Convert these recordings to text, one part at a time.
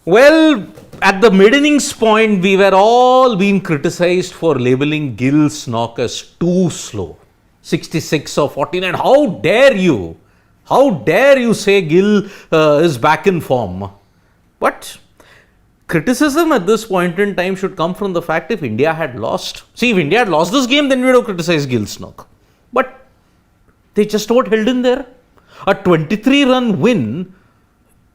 Well, at the mid-innings point, we were all being criticized for labeling Gill's knock as too slow. 66 or 49. How dare you? How dare you say Gill is back in form? But criticism at this point in time should come from the fact if India had lost. See, if India had lost this game, then we would have criticized Gill's knock. But they just got held in there. A 23-run win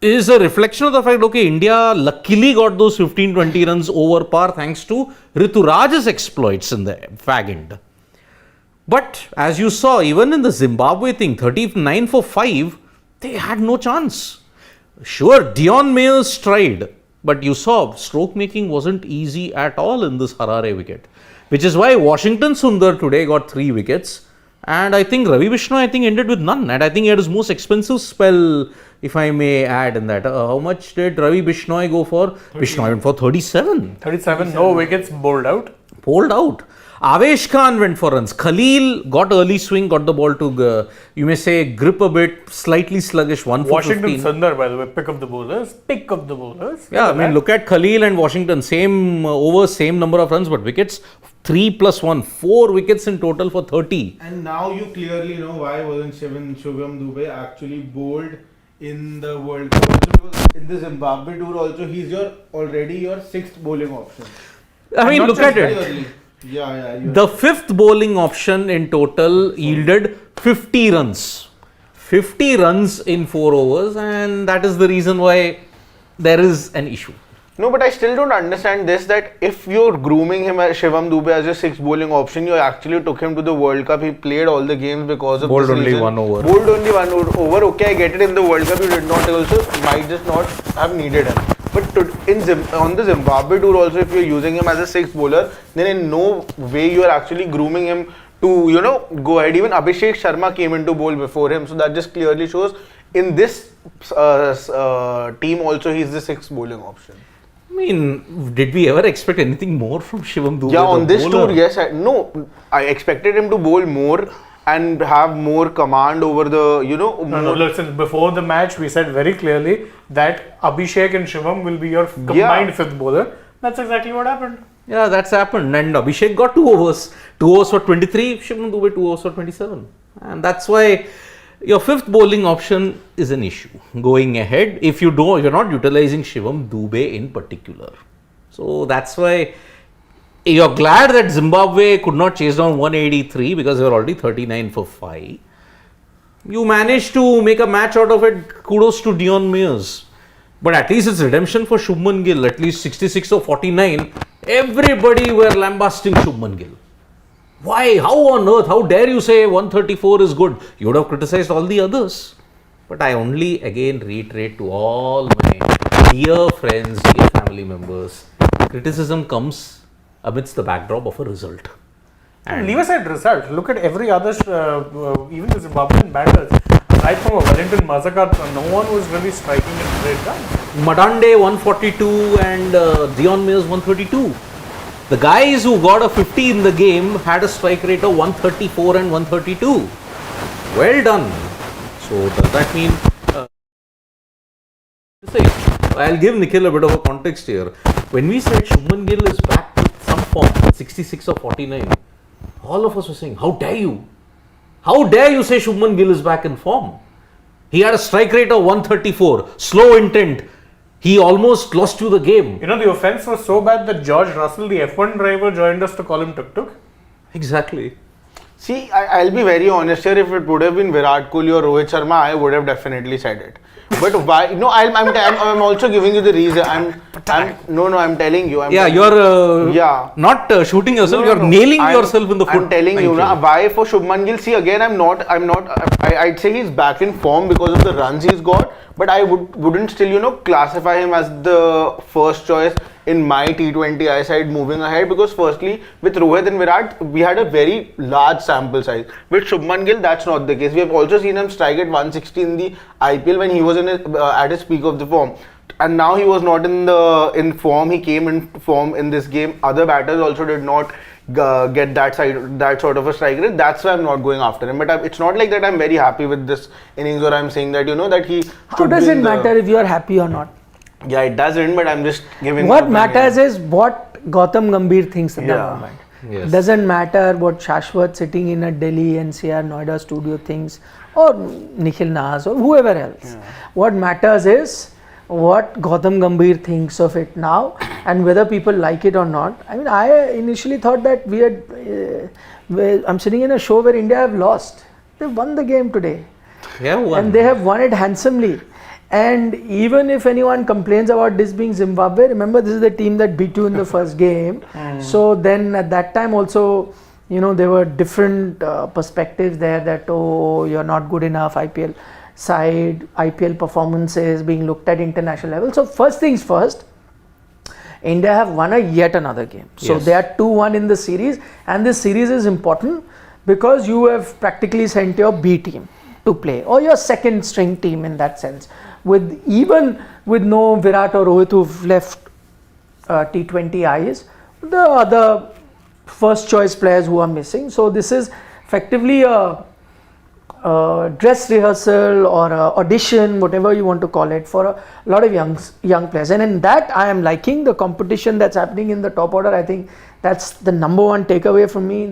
is a reflection of the fact, okay, India luckily got those 15-20 runs over par thanks to Rituraj's exploits in the fag end. But as you saw, even in the Zimbabwe thing, 39 for 5, they had no chance. Sure, Dion Mayers tried, but you saw stroke making wasn't easy at all in this Harare wicket, which is why Washington Sundar today got 3 wickets. And I think Ravi Bishnoi ended with none. And I think he had his most expensive spell, if I may add in that. How much did Ravi Bishnoi go for? 30. Bishnoi went for 37. 37, no wickets, bowled out. Bowled out. Avesh Khan went for runs. Khalil got early swing, got the ball to, you may say, grip a bit, slightly sluggish, 1 for Washington 15. Sundar, by the way, pick of the bowlers. Pick of the bowlers. Yeah, I mean, look at Khalil and Washington, same over, same number of runs, but wickets. 3 plus 1, 4 wickets in total for 30. And now you clearly know why wasn't Shubham Dubey actually bowled in the World Cup also, because in the Zimbabwe tour also he's already your 6th bowling option. I mean, look at it. Early. Yeah. The 5th bowling option in total yielded 50 runs. 50 runs in 4 overs, and that is the reason why there is an issue. No, but I still don't understand this, that if you're grooming him as Shivam Dubey as your 6th bowling option, you actually took him to the World Cup. He played all the games because of bowled this only reason. 1 over. Bowled only 1 over. Okay, I get it. In the World Cup, you did not also might just not have needed him. But on the Zimbabwe tour also, if you're using him as a 6th bowler, then in no way you are actually grooming him to, go ahead. Even Abhishek Sharma came into bowl before him. So that just clearly shows in this team also he's the 6th bowling option. I mean, did we ever expect anything more from Shivam Dubey? Yeah, on this tour, yes. I expected him to bowl more and have more command over the, No, listen, before the match, we said very clearly that Abhishek and Shivam will be your combined 5th bowler. That's exactly what happened. Yeah, that's happened. And Abhishek got 2 overs. 2 overs for 23, Shivam Dubey 2 overs for 27. And that's why your 5th bowling option is an issue going ahead if you're not utilizing Shivam Dubey in particular. So that's why you're glad that Zimbabwe could not chase down 183 because they were already 39 for 5. You managed to make a match out of it. Kudos to Dion Mayers. But at least it's redemption for Shubman Gill. At least 66 or 49. Everybody were lambasting Shubman Gill. Why? How on earth? How dare you say 134 is good? You would have criticized all the others. But I only again reiterate to all my dear friends, dear family members, criticism comes amidst the backdrop of a result. And leave aside result. Look at every other, even the Zimbabwean batters. Aside from a Wellington Massacre, no one was really striking a great gun. Madande 142 and Dion Mayers 132. The guys who got a 50 in the game had a strike rate of 134 and 132. Well done. So does that mean... I'll give Nikhil a bit of a context here. When we said Shubman Gill is back with some form, 66 or 49, all of us were saying, how dare you? How dare you say Shubman Gill is back in form? He had a strike rate of 134, slow intent. He almost lost you the game. The offense was so bad that George Russell, the F1 driver, joined us to call him Tuk Tuk. Exactly. See, I'll be very honest here. If it would have been Virat Kohli or Rohit Sharma, I would have definitely said it. But why? No, I'm also giving you the reason. I'm telling you. You're not shooting yourself. You're nailing yourself in the foot. I'm telling you, why for Shubman Gill? See, again, I'd say he's back in form because of the runs he's got. But I wouldn't still, classify him as the first choice in my T20I side moving ahead, because firstly, with Rohit and Virat, we had a very large sample size. With Shubman Gill, that's not the case. We have also seen him strike at 160 in the IPL when he was at his peak of the form. And now he was not in form. He came in form in this game. Other batters also did not get that sort of a strike rate. That's why I'm not going after him. But it's not like that I'm very happy with this innings, or I'm saying that that he. How does it matter if you are happy or not? Yeah, it doesn't, but I'm just giving. What matters is what Gautam Gambhir thinks at the Yeah. moment. Yes. Doesn't matter what Shashwat sitting in a Delhi NCR Noida studio thinks, or Nikhil Nahas, or whoever else. What matters is what Gautam Gambhir thinks of it now, and whether people like it or not. I mean, I initially thought that we had. I'm sitting in a show where India have lost. They won the game today. Yeah, one. And they have won it handsomely. And even if anyone complains about this being Zimbabwe, remember this is the team that beat you in the first game. So then at that time also, you know, there were different perspectives there that, oh, you're not good enough, IPL side, IPL performances being looked at international level. So first things first, India have won yet another game. So Yes. they are 2-1 in the series, and this series is important because you have practically sent your B team to play, or your second string team in that sense. Even with no Virat or Rohit who've left T20Is, the other first choice players who are missing. So this is effectively a dress rehearsal or a audition, whatever you want to call it, for a lot of young players. And in that I am liking the competition that's happening in the top order. I think that's the number one takeaway from me.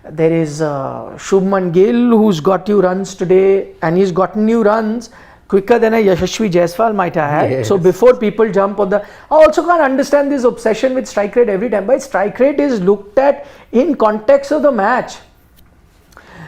There is Shubman Gill who's got you runs today, and he's gotten you runs quicker than a Yashasvi Jaiswal might have had. Yes. So before people jump on I also can't understand this obsession with strike rate every time. But strike rate is looked at in context of the match.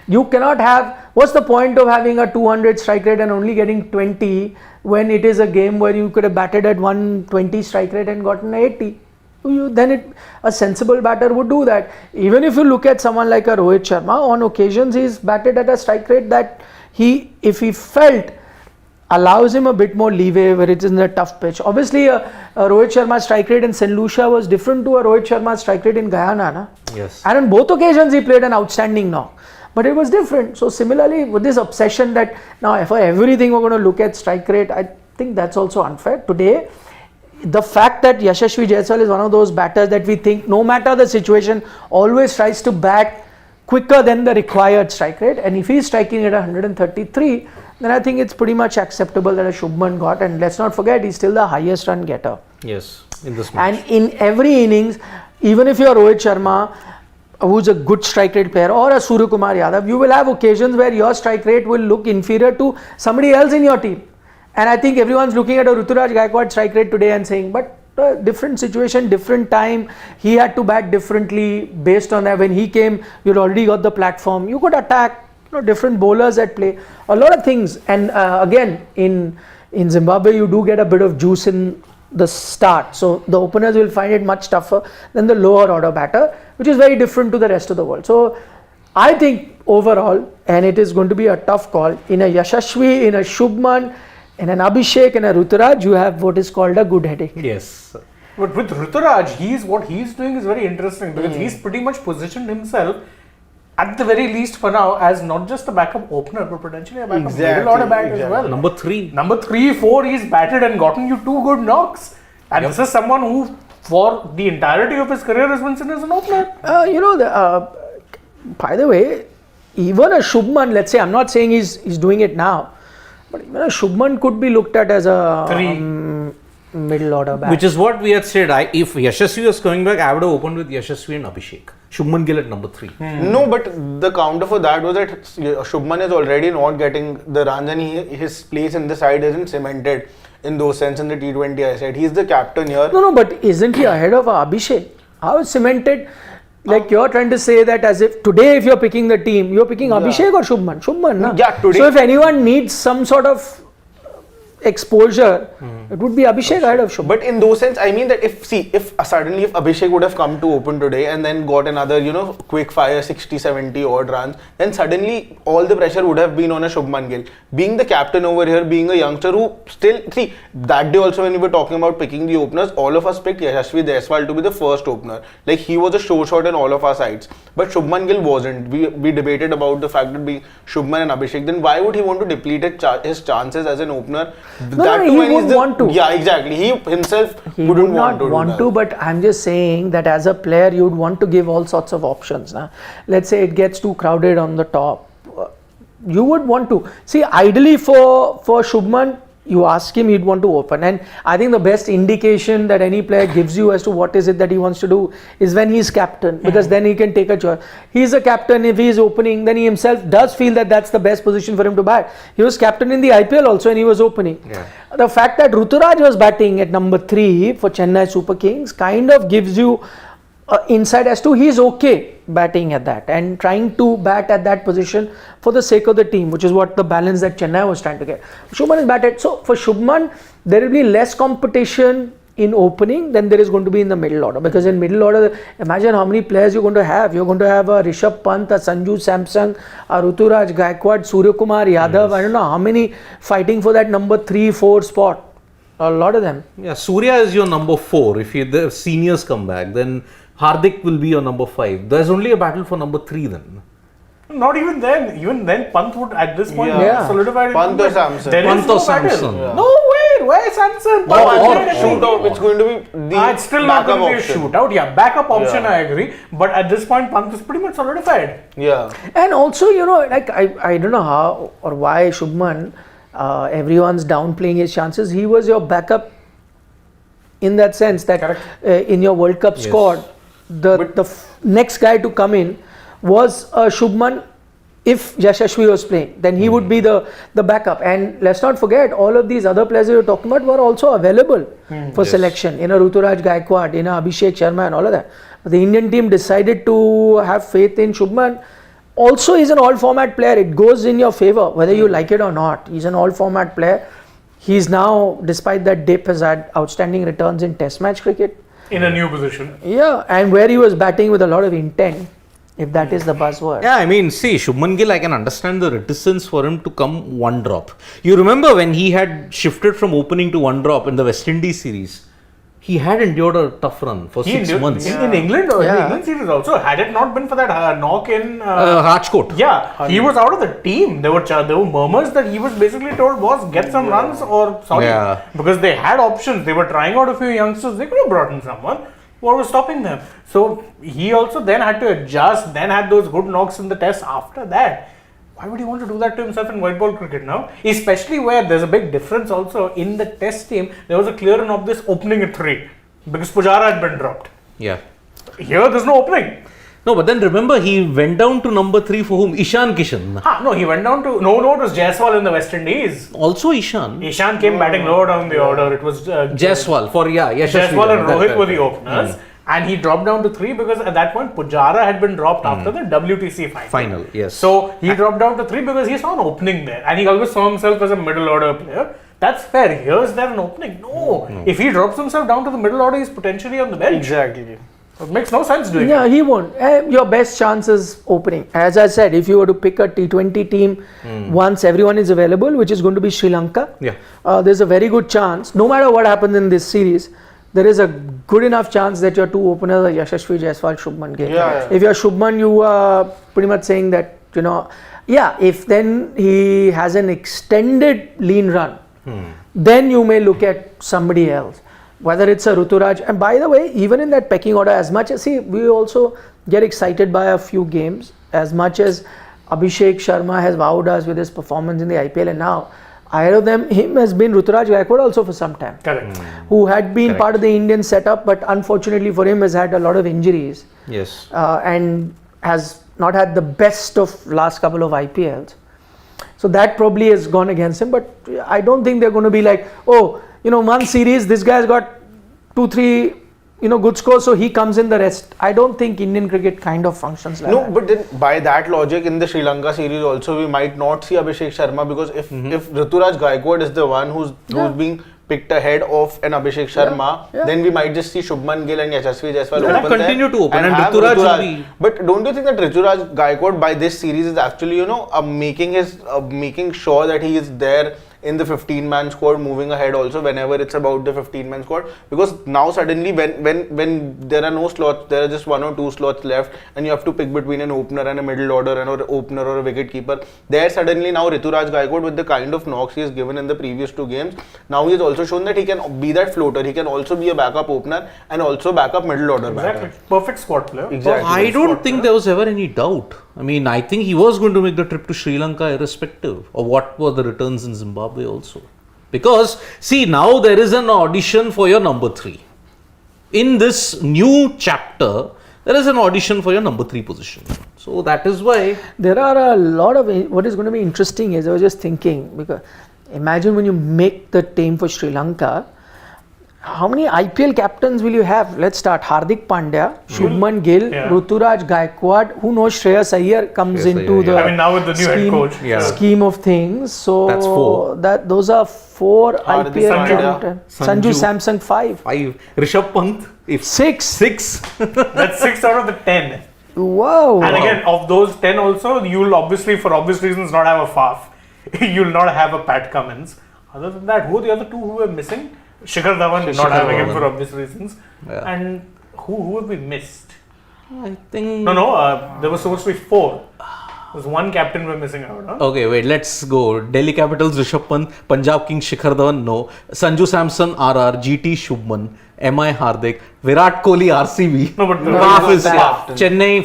You cannot have, what's the point of having a 200 strike rate and only getting 20 when it is a game where you could have batted at 120 strike rate and gotten 80? A sensible batter would do that. Even if you look at someone like a Rohit Sharma, on occasions he's batted at a strike rate that if he felt, allows him a bit more leeway where it is in a tough pitch. Obviously, a Rohit Sharma strike rate in St. Lucia was different to a Rohit Sharma strike rate in Guyana. Na? Yes. And on both occasions he played an outstanding knock. But it was different. So similarly, with this obsession that now for everything we're going to look at strike rate, I think that's also unfair. Today, the fact that Yashasvi Jaiswal is one of those batters that we think, no matter the situation, always tries to bat quicker than the required strike rate, and if he's striking at 133, then I think it's pretty much acceptable that a Shubman got. And let's not forget, he's still the highest run getter. Yes, in this match. And in every innings, even if you're Rohit Sharma, who's a good strike rate player, or a Surya Kumar Yadav, you will have occasions where your strike rate will look inferior to somebody else in your team. And I think everyone's looking at a Ruturaj Gaikwad strike rate today and saying, but different situation, different time, he had to bat differently based on that. When he came, you'd already got the platform, you could attack, different bowlers at play, a lot of things. And again, in Zimbabwe, you do get a bit of juice in the start, so the openers will find it much tougher than the lower order batter, which is very different to the rest of the world. So I think overall, and it is going to be a tough call, in a Yashasvi, in a Shubman, in an Abhishek, and a Ruturaj, you have what is called a good headache. Yes. But with Ruturaj, what he's doing is very interesting because he's pretty much positioned himself, at the very least for now, as not just a backup opener, but potentially a backup middle order bat as well. Number 3. Number 3, 4, he's batted and gotten you 2 good knocks. And this is someone who, for the entirety of his career, has been seen as an opener. By the way, even a Shubman, let's say, I'm not saying he's doing it now, but even a Shubman could be looked at as a middle order bat. Which is what we had said. If Yashasvi was coming back, I would have opened with Yashasvi and Abhishek. Shubman Gill at number 3. No, but the counter for that was that Shubman is already not getting the runs, and his place in the side isn't cemented in those sense in the T20I side. He's the captain here. No, but isn't he ahead of Abhishek? How is cemented? Like you're trying to say that as if today, if you're picking the team, you're picking Abhishek or Shubman? Shubman, na? Yeah, today. So if anyone needs some sort of exposure, it would be Abhishek ahead of Shubman. But in those sense, I mean that if suddenly if Abhishek would have come to open today and then got another, quick fire 60, 70 odd runs, then suddenly all the pressure would have been on a Shubman Gill. Being the captain over here, being a youngster who still, that day also when we were talking about picking the openers, all of us picked Yashasvi Jaiswal to be the first opener. Like he was a sure shot in all of our sides. But Shubman Gill wasn't. We debated about the fact that being Shubman and Abhishek, then why would he want to deplete his chances as an opener? No, he wouldn't want to. Yeah, exactly. He himself wouldn't want to do that. But I'm just saying that as a player, you'd want to give all sorts of options. Nah? Let's say it gets too crowded on the top. You would want to. See, ideally for Shubman, you ask him, he'd want to open. And I think the best indication that any player gives you as to what is it that he wants to do is when he's captain, because then he can take a choice. He's a captain. If he's opening, then he himself does feel that that's the best position for him to bat. He was captain in the IPL also, and he was opening. The fact that Ruturaj was batting at number 3 for Chennai Super Kings kind of gives you insight as to he's okay batting at that and trying to bat at that position for the sake of the team, which is what the balance that Chennai was trying to get. Shubman is batted. So for Shubman, there will be less competition in opening than there is going to be in the middle order, because in middle order, imagine how many players you're going to have. You're going to have a Rishabh Pant, a Sanju Samson, a Ruturaj Gaikwad, Surya Kumar Yadav. I don't know how many fighting for that number 3, 4 spot. A lot of them. Yeah, Surya is your number 4. If the seniors come back, then Hardik will be your number 5. There's only a battle for number 3 then. Not even then. Even then, Pant would at this point Pant solidify. or Samson. Pant or Samson. No way. Where Samson? Or shootout. It's going to be the It's still not going to be a option. shootout. Yeah, backup option. I agree. But at this point, Pant is pretty much solidified. Yeah. And also, like I don't know how or why Shubman, everyone's downplaying his chances. He was your backup in that sense that in your World Cup squad, the next guy to come in was Shubman. If Yashasvi was playing, then he would be the backup. And let's not forget, all of these other players you're talking about were also available for selection. In a Ruturaj Gaikwad, in a Abhishek Sharma and all of that. But the Indian team decided to have faith in Shubman. Also, he's an all-format player. It goes in your favor, whether you like it or not. He's an all-format player. He's now, despite that dip, has had outstanding returns in Test match cricket. In a new position. Yeah, and where he was batting with a lot of intent, if that is the buzzword. Yeah, I mean, see, Shubman Gill, I can understand the reticence for him to come one drop. You remember when he had shifted from opening to one drop in the West Indies series? He had endured a tough run for 6 months. In England, in the England series also. Had it not been for that knock in Rajkot. Yeah, he was out of the team. There were murmurs that he was basically told, boss, get some runs or sorry. Yeah. Because they had options. They were trying out a few youngsters. They could have brought in someone. What was stopping them? So he also then had to adjust, then had those good knocks in the test after that. Why would he want to do that to himself in white ball cricket now? Especially where there's a big difference also in the test team. There was a clear and obvious opening at 3 because Pujara had been dropped. Yeah. Here there's no opening. No, but then remember, he went down to number 3 for whom? Ishan Kishan. No, he went down to... No, it was Jaiswal in the West Indies. Also Ishan. Ishan came batting lower down the order. It was... Jaiswal for, Yashasvi. Jaiswal and Rohit were the openers. And he dropped down to 3 because at that point Pujara had been dropped after the WTC final. Yes. So he dropped down to 3 because he saw an opening there. And he always saw himself as a middle order player. That's fair. Here's there an opening. No. If he drops himself down to the middle order, he's potentially on the bench. Exactly. It makes no sense doing Yeah, it. he won't. Your best chance is opening. As I said, if you were to pick a T20 team once everyone is available, which is going to be Sri Lanka, there's a very good chance, no matter what happens in this series, there is a good enough chance that your 2 openers are Yashasvi Jaiswal, Shubman Gill. If you're Shubman, you are pretty much saying that, if then he has an extended lean run, then you may look at somebody else. Whether it's a Ruturaj, and by the way, even in that pecking order, as much as we also get excited by a few games, as much as Abhishek Sharma has wowed us with his performance in the IPL, and now ahead of him has been Ruturaj Gaikwad also for some time. Correct. Who had been part of the Indian setup, but unfortunately for him has had a lot of injuries. Yes. And has not had the best of last couple of IPLs. So that probably has gone against him, but I don't think they're going to be like, one series, this guy's got 2-3, good scores, so he comes in the rest. I don't think Indian cricket kind of functions like that. No, but then by that logic, in the Sri Lanka series also, we might not see Abhishek Sharma, because if Ruturaj Gaikwad is the one who's being picked ahead of an Abhishek Sharma, then we might just see Shubman Gill and Yashasvi Jaiswal open continue there to open, and have Ruturaj will be... But don't you think that Ruturaj Gaikwad by this series is actually, making sure that he is there in the 15-man squad, moving ahead also whenever it's about the 15-man squad? Because now suddenly when there are no slots, there are just 1 or 2 slots left, and you have to pick between an opener and a middle order, and an opener or a wicket keeper. There suddenly now Ruturaj Gaikwad, with the kind of knocks he has given in the previous 2 games, now he has also shown that he can be that floater. He can also be a backup opener and also backup middle order batter. Perfect squad player. Exactly. I don't think there was ever any doubt. I mean, I think he was going to make the trip to Sri Lanka irrespective of what were the returns in Zimbabwe also. Because see, now there is an audition for your number 3. In this new chapter, there is an audition for your number 3 position. So that is why There are a lot of, what is going to be interesting is, I was just thinking, because imagine when you make the team for Sri Lanka, how many IPL captains will you have? Let's start. Hardik Pandya, Shubman Gill, Yeah. Ruturaj Gaikwad. Who knows? Shreyas Iyer comes Shreyas into Iyer, the yeah. I mean, now with the new head coach. Yeah. scheme of things. So That's 4. those are 4 Hardik IPL Pandya, captains. Sanju Samson 5. 5. Rishabh Pant, if 6. 6. That's 6 out of the 10. Wow. And again, of those 10 also, you'll obviously, for obvious reasons, not have a Faf. You'll not have a Pat Cummins. Other than that, who are the other 2 who were missing? Shikhar Dhawan, not having him Dhawan. for obvious reasons. Yeah. And who have we missed? I think. No, there was supposed to be 4. There's 1 captain we're missing out. Huh? Okay, wait, let's go. Delhi Capitals, Rishabh Pant, Punjab Kings, Shikhar Dhawan, no. Sanju Samson, RR, GT, Shubman, MI Hardik, Virat Kohli, RCB. No, but Faf is Faf. Chennai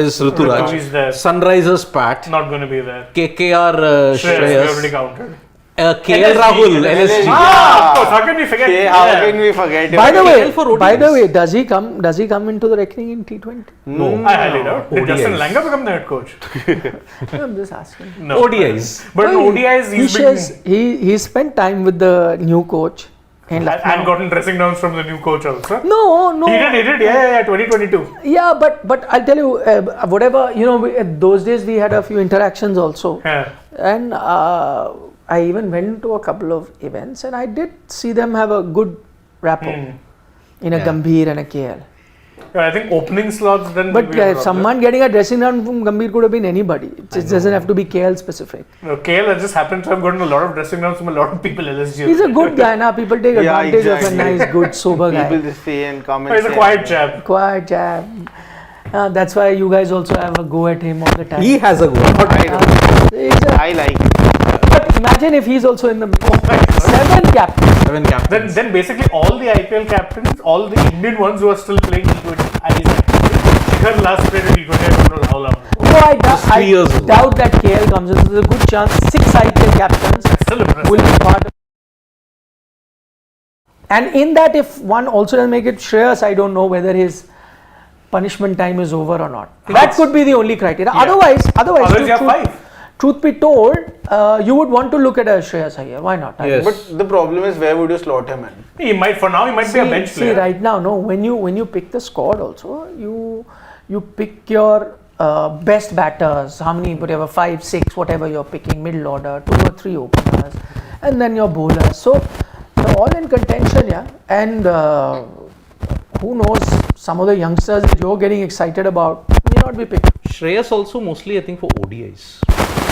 is Ruturaj is there. Ruturaj. Sunrisers, Pat. Not going to be there. KKR, Shreyas, we already Shreyas. counted. KL Rahul, LSG. Of course, how can we forget? Okay, how can we forget? By the KL for way, ODIs. does he come into the reckoning in T20? No. I highly doubt. Did ODIs. Justin Langer become the head coach? I'm just asking. No. ODIs. But in No, ODIs, he he's shares, been he spent time with the new coach in and Lucknow. gotten dressing downs from the new coach also. No, He did, yeah, 2022. yeah, but I'll tell you, whatever, those days we had a few interactions also, Yeah. and I even went to a couple of events, and I did see them have a good rapport in a Yeah. Gambhir and a KL. Yeah, I think opening slots then. But will be a problem. someone getting a dressing down from Gambhir could have been anybody. It doesn't have to be KL specific. No, KL just happens to have gotten a lot of dressing downs from a lot of people. LSG. He's a good guy, na. People take Yeah, advantage of a exactly. nice, good, sober guy. People just say and comment. He's a quiet chap. Quiet chap. That's why you guys also have a go at him all the time. He has a go. He's a- I like it. but imagine if he's also in the 7 captains. 7 captains. Then basically all the IPL captains, all the Indian ones who are still playing T20I, Shikhar last played in T20, I don't know how long. No, Just 3 years ago. doubt that KL comes in. There's a good chance 6 IPL captains Still impressive. will be part of. And in that, if one also doesn't make it Shreyas, I don't know whether his punishment time is over or not. That could be the only criteria. Yeah. Otherwise, Others you have 5. truth be told, you would want to look at a Shreyas Iyer. Why not? Yes. But the problem is, where would you slot him in? He might be a bench See, player. right now, no. When you pick the squad, also you pick your best batters. How many? Whatever, 5, 6, whatever you're picking, middle order, 2 or 3 openers, and then your bowlers. So they're all in contention, yeah. And who knows? Some of the youngsters that you're getting excited about may not be picked. Shreyas also mostly, I think, for ODIs.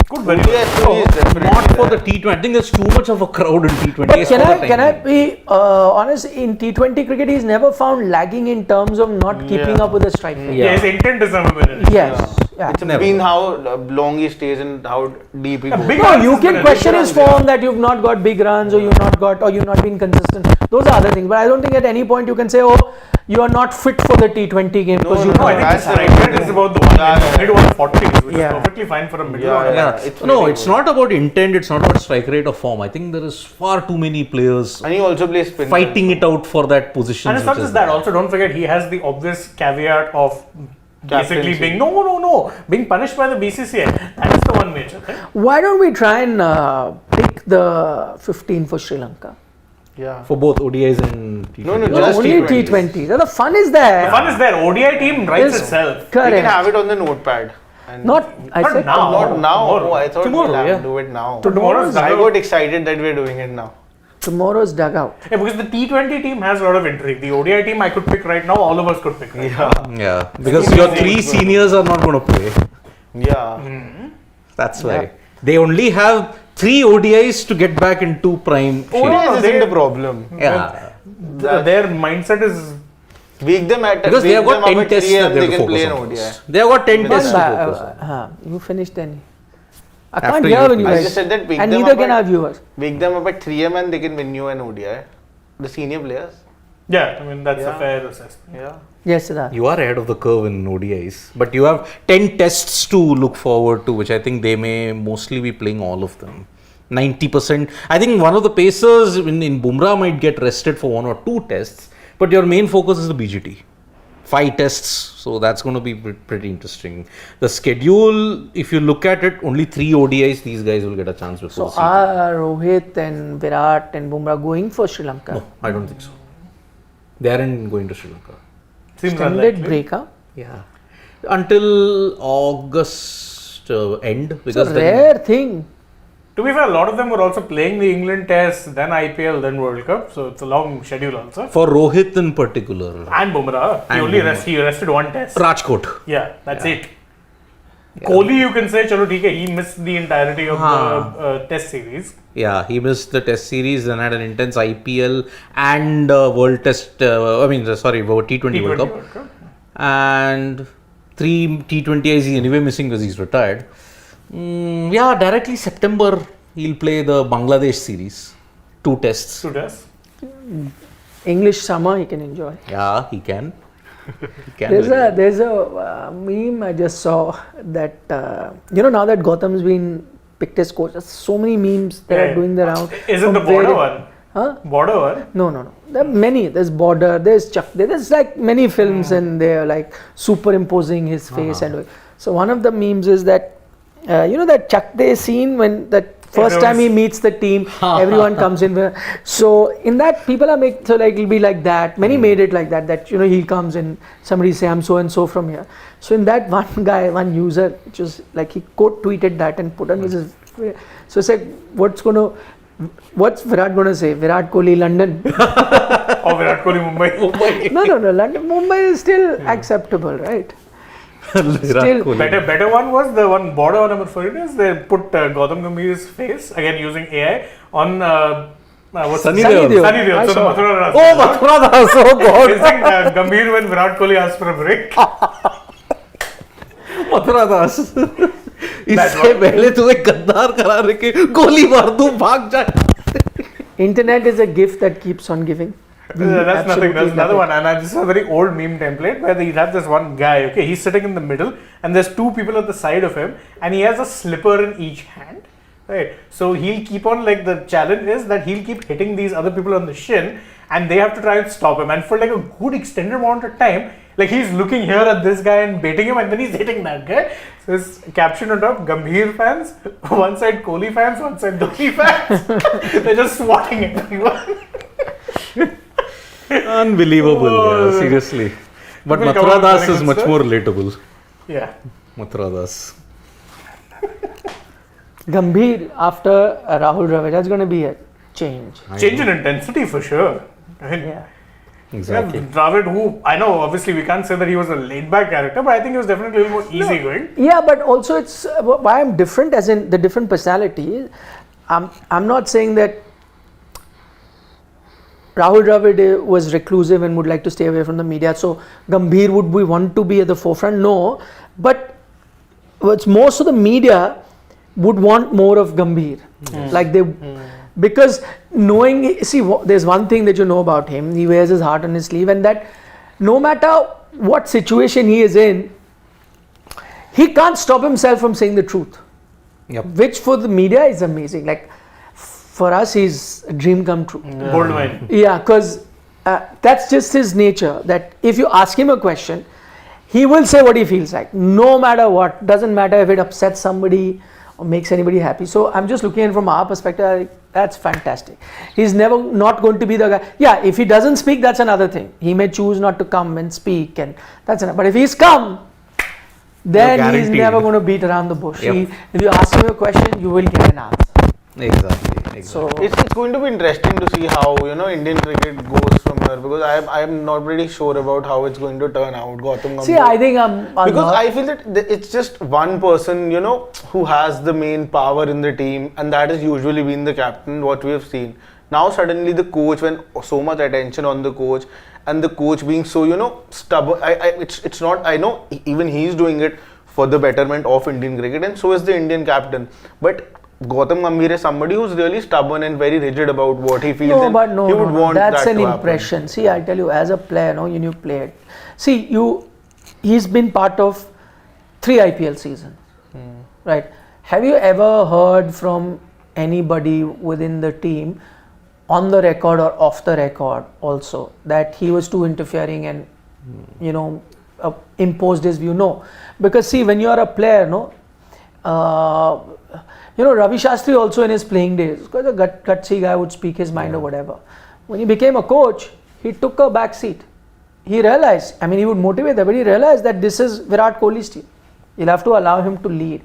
Good, very Yes, good. he is definitely Not for there. the T20. I think there's too much of a crowd in T20. But Yes, can for I the can I time be honest? In T20 cricket, he's never found lagging in terms of not keeping Yeah. up with the strike rate. Yeah, his intent is never been in it. Yes. Yeah. It's Never. been how long he stays and how deep he goes. big- No, you runs can is question big his runs, form that you've not got big runs or you've not been consistent. Those are other things. But I don't think at any point you can say, oh, you are not fit for the T20 game because you No, I think That's the the strike right rate is thing. about the Yeah, mid 140s, which Yeah. is perfectly fine for a middle Yeah, order. Yeah. it's No, really it's good. not about intent, it's not about strike rate or form. I think there is far too many players And he also plays spin. fighting it out for that position. And it's not just that. Also, don't forget he has the obvious caveat of basically Captaincy. being being punished by the BCCI. That's the one major thing. Why don't we try and pick the 15 for Sri Lanka? Yeah. for both ODIs and T20. No, No, just only T20s. T20. The fun is there. The fun is there. ODI team writes Is- itself. You Correct. can have it on the notepad. And Not, I Not said now. Not now. Tomorrow. Oh, I thought Tomorrow, we'll have yeah. to do it now. Tomorrow's I dugout. got excited that we're doing it now. tomorrow's dugout. Yeah, because the T20 team has a lot of intrigue. The ODI team I could pick right now. All of us could pick right now. Yeah, because your 3 seniors are not going to play. Yeah. That's why. Yeah. They only have 3 ODIs to get back into prime shape. ODIs isn't they- the problem. Yeah. Their mindset is Weak them at Because they have weak got them 10 up at tests 3 that and they they have to can play focus an on ODI. first. They have got 10 tests to One focus on. you finished any? I After can't you hear when you I guys. just said that wake and them neither up can at- our viewers. Wake them up at 3 am and they can win you an ODI. The senior players. yeah. I mean that's a Yeah. fair assessment. Yeah. Yes, Siddharth. You are ahead of the curve in ODIs, but you have 10 tests to look forward to, which I think they may mostly be playing all of them. 90%. I think one of the pacers in Bumrah might get rested for 1 or 2 tests, but your main focus is the BGT. 5 tests, so that's going to be pretty interesting. The schedule, if you look at it, only 3 ODIs these guys will get a chance before. So are Rohit and Virat and Bumrah going for Sri Lanka? No, I don't think so. They aren't going to Sri Lanka. Seems Extended unlikely. break, huh? Yeah. Until August end. It's Because a then- rare thing. To be fair, a lot of them were also playing the England Test, then IPL, then World Cup. So it's a long schedule also. For Rohit in particular. And Bumrah, he rested 1 test. Rajkot. Yeah, that's it. Kohli, you can say, chalo, theek hai, he missed the entirety of the Test series. Yeah, he missed the test series, then had an intense IPL and World Test, T20 World Cup. And 3 T20Is he's anyway missing because he's retired. Directly September he'll play the Bangladesh series. 2 tests. 2 tests. English summer he can enjoy. Yeah, he can. There's a meme I just saw that now that Gautam's been picked as coach, there's so many memes that are doing the round. Is it from the border very- one? Huh? Border one? No. There are many. There's Border, there's Chuck. There's like many films and they're like superimposing his face and so one of the memes is that that Chuck Day scene when that first time he meets the team, everyone comes in. So in that people are it'll be like that. Many made it like that. That he comes in, somebody say I'm so and so from here. So in that one user, which was like he quote tweeted that and put on his. So it's like what's Virat gonna say? Virat Kohli London. Or Virat Kohli Mumbai. No. London, Mumbai is still acceptable, right? Still, Better one was the one border one I'm referring to is they put Gautam Gambhir's face, again using AI, on Sunny Sunny Deol. Deol. Sunny Deol. I So the saw. Mathura Das. Oh, Mathura Das, oh God. Facing Gambhir when Virat Kohli asked for a break. Mathura दास इससे पहले तुम्हें गद्दार करा रखे गोली मार दूं भाग जाए. internet is a gift that keeps on giving. That's nothing. Absolutely That's another nothing. one. And this is a very old meme template where you have this one guy, okay, he's sitting in the middle and there's 2 people at the side of him and he has a slipper in each hand. Right. So he'll keep on, like, the challenge is that he'll keep hitting these other people on the shin and they have to try and stop him. And for like a good extended amount of time, like he's looking here at this guy and baiting him and then he's hitting that guy. So his caption on top, Gambhir fans, one side Kohli fans, one side Dhoni fans. They're just swatting everyone. Unbelievable, yeah, seriously. But People come Mathura out Das very is good much stuff. more relatable. Yeah. Mathura Das. Gambhir after Rahul Dravid, that's going to be a change. Change in intensity for sure. I mean, Yeah. Exactly. Yeah, Dravid, who I know obviously we can't say that he was a laid back character, but I think he was definitely a little more easygoing. Yeah, but also it's why I'm different, as in the different personality. I'm not saying that Rahul Dravid was reclusive and would like to stay away from the media. So Gambhir would we want to be at the forefront? No, but what's most of the media would want more of Gambhir, like they. Because knowing, see, there's one thing that you know about him, he wears his heart on his sleeve, and that no matter what situation he is in, he can't stop himself from saying the truth. Yep. Which for the media is amazing. Like for us, he's a dream come true. Gold mine. Yeah, because that's just his nature. That if you ask him a question, he will say what he feels like, no matter what. Doesn't matter if it upsets somebody or makes anybody happy. So I'm just looking at it from our perspective. That's fantastic. He's never not going to be the guy. Yeah, if he doesn't speak, that's another thing. He may choose not to come and speak, and that's enough. But if he's come, then he's guaranteed. never going to beat around the bush. Yep. If you ask him a question, you will get an answer. Exactly. So It's going to be interesting to see how Indian cricket goes from here, because I'm not really sure about how it's going to turn out. Gautam Gambhir. see, I think Because I feel that it's just one person, who has the main power in the team, and that has usually been the captain, what we have seen. Now suddenly the coach, when so much attention on the coach, and the coach being so, stubborn, it's not, I know even he's doing it for the betterment of Indian cricket, and so is the Indian captain. But Gautam Gambhir is somebody who's really stubborn and very rigid about what he feels. No, but he would want that's that an to happen. impression. See, I tell you, as a player, you played. See, he's been part of 3 IPL seasons, right? Have you ever heard from anybody within the team, on the record or off the record also, that he was too interfering and imposed his view. No, because see, when you are a player, Ravi Shastri also in his playing days, because a gutsy guy would speak his mind or whatever. When he became a coach, he took a back seat. He realized, he would motivate them, but he realized that this is Virat Kohli's team. You'll have to allow him to lead.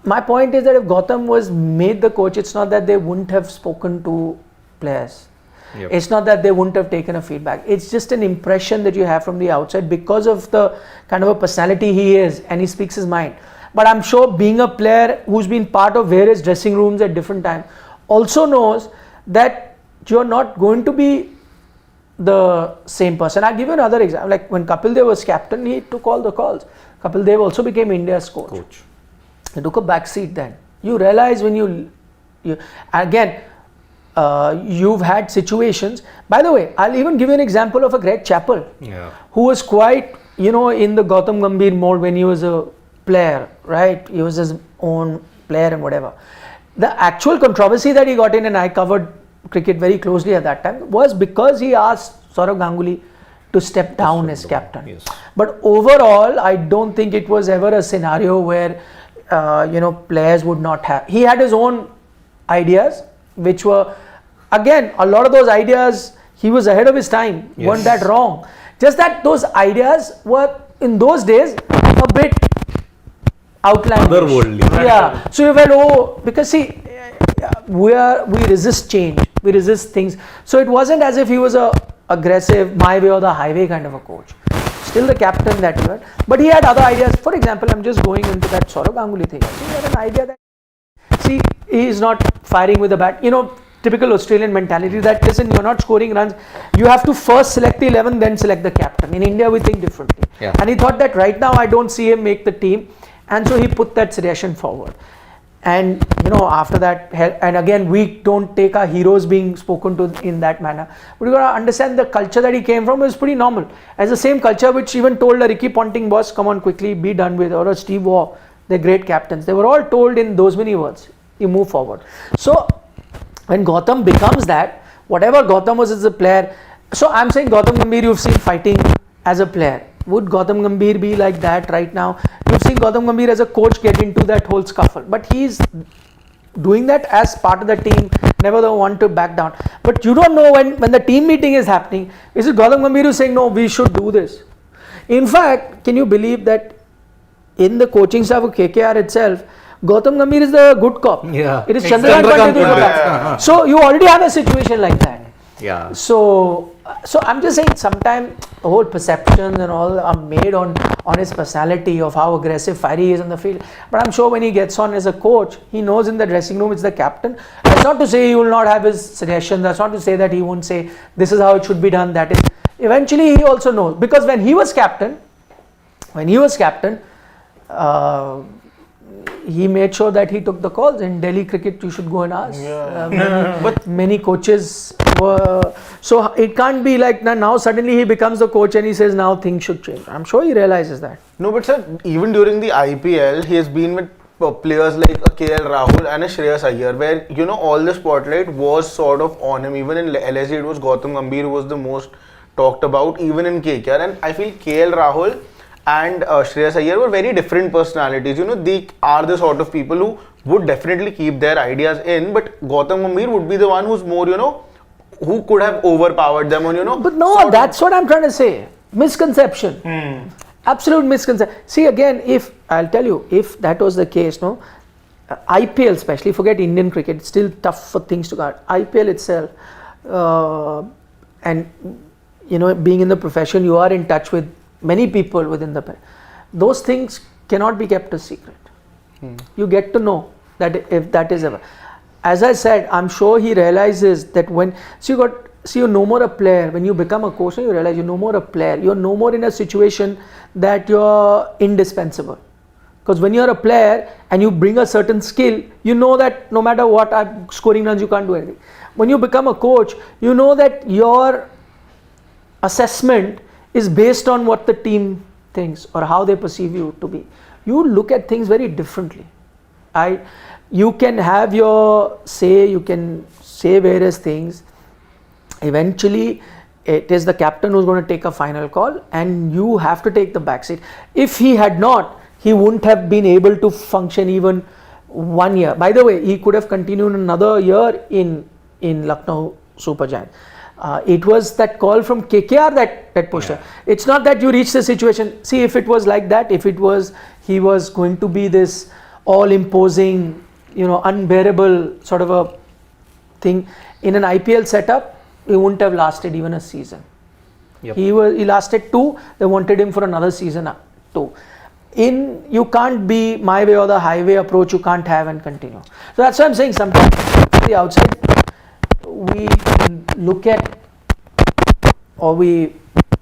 My point is that if Gautam was made the coach, it's not that they wouldn't have spoken to players. Yep. It's not that they wouldn't have taken a feedback. It's just an impression that you have from the outside because of the kind of a personality he is, and he speaks his mind. But I'm sure being a player who's been part of various dressing rooms at different times also knows that you're not going to be the same person. I'll give you another example. Like when Kapil Dev was captain, he took all the calls. Kapil Dev also became India's coach. He took a back seat then. You realize when you again, you've had situations. By the way, I'll even give you an example of a Greg Chappell, who was quite, in the Gautam Gambhir mode when he was a player, right? He was his own player and whatever. The actual controversy that he got in, and I covered cricket very closely at that time, was because he asked Sourav Ganguly to step down as captain. Yes. But overall, I don't think it was ever a scenario where players would not have. He had his own ideas, which were, again, a lot of those ideas, he was ahead of his time, weren't that wrong. Just that those ideas were, in those days, a bit outlandish. Otherworldly. Yeah. So you felt, because see, we resist change, we resist things. So it wasn't as if he was a aggressive, my way or the highway kind of a coach. Still the captain that he had, but he had other ideas. For example, I'm just going into that Sourav Ganguly thing. So he had an idea that, see, he is not firing with the bat. Typical Australian mentality that, listen, you're not scoring runs. You have to first select the 11, then select the captain. In India, we think differently. Yeah. And he thought that right now I don't see him make the team. And so he put that suggestion forward. And, after that, and again, we don't take our heroes being spoken to in that manner. But you got to understand the culture that he came from was pretty normal. As the same culture which even told a Ricky Ponting boss, come on quickly, be done with, or a Steve Waugh, they're great captains. They were all told in those many words, you move forward. So, when Gautam becomes that, whatever Gautam was as a player, so I'm saying Gautam Gambhir, you've seen fighting as a player. Would Gautam Gambhir be like that right now? You've seen Gautam Gambhir as a coach get into that whole scuffle, but he's doing that as part of the team, never the one to back down. But you don't know when the team meeting is happening, is it Gautam Gambhir who's saying, no, we should do this? In fact, can you believe that in the coaching staff of KKR itself, Gautam Gambhir is the good cop. Yeah. It is Chandrakant Pandit who's the bad cop. So you already have a situation like that. Yeah. So I'm just saying sometimes the whole perceptions and all are made on his personality of how aggressive, fiery he is on the field. But I'm sure when he gets on as a coach, he knows in the dressing room it's the captain. That's not to say he will not have his suggestions. That's not to say that he won't say this is how it should be done. That is, eventually he also knows, because when he was captain, he made sure that he took the calls. In Delhi cricket, you should go and ask. But many coaches were, so it can't be like now suddenly he becomes the coach and he says now things should change. I'm sure he realizes that. No, but sir, even during the IPL, he has been with players like KL Rahul and Shreyas Iyer, where all the spotlight was sort of on him. Even in LSG, it was Gautam Gambhir who was the most talked about, even in KKR. And I feel KL Rahul and Shreyas Iyer were very different personalities. They are the sort of people who would definitely keep their ideas in, but Gautam Gambhir would be the one who's more, who could have overpowered them on, But no, that's what I'm trying to say. Misconception. Absolute misconception. See, again, if I'll tell you, if that was the case, IPL especially, forget Indian cricket, it's still tough for things to guard. IPL itself, and being in the profession, you are in touch with many people within the, those things cannot be kept a secret. You get to know that if that is ever, as I said, I'm sure he realizes that when, you're no more a player. When you become a coach, you realize you're no more a player. You're no more in a situation that you're indispensable. Because when you're a player and you bring a certain skill, you know that no matter what, I'm scoring runs, you can't do anything. When you become a coach, you know that your assessment is based on what the team thinks or how they perceive you to be. You look at things very differently. you can have your say, you can say various things. Eventually, it is the captain who's going to take a final call, and you have to take the back seat. If he had not, he wouldn't have been able to function even 1 year. By the way, he could have continued another year in Lucknow Super Giant. It was that call from KKR that pushed him. It's not that you reach the situation. See, if it was like that, if it was he was going to be this all-imposing, unbearable sort of a thing in an IPL setup, he wouldn't have lasted even a season. Yep. He lasted 2. They wanted him for another season 2. You can't be my way or the highway approach. You can't have and continue. So that's why I'm saying sometimes from the outside we look at or we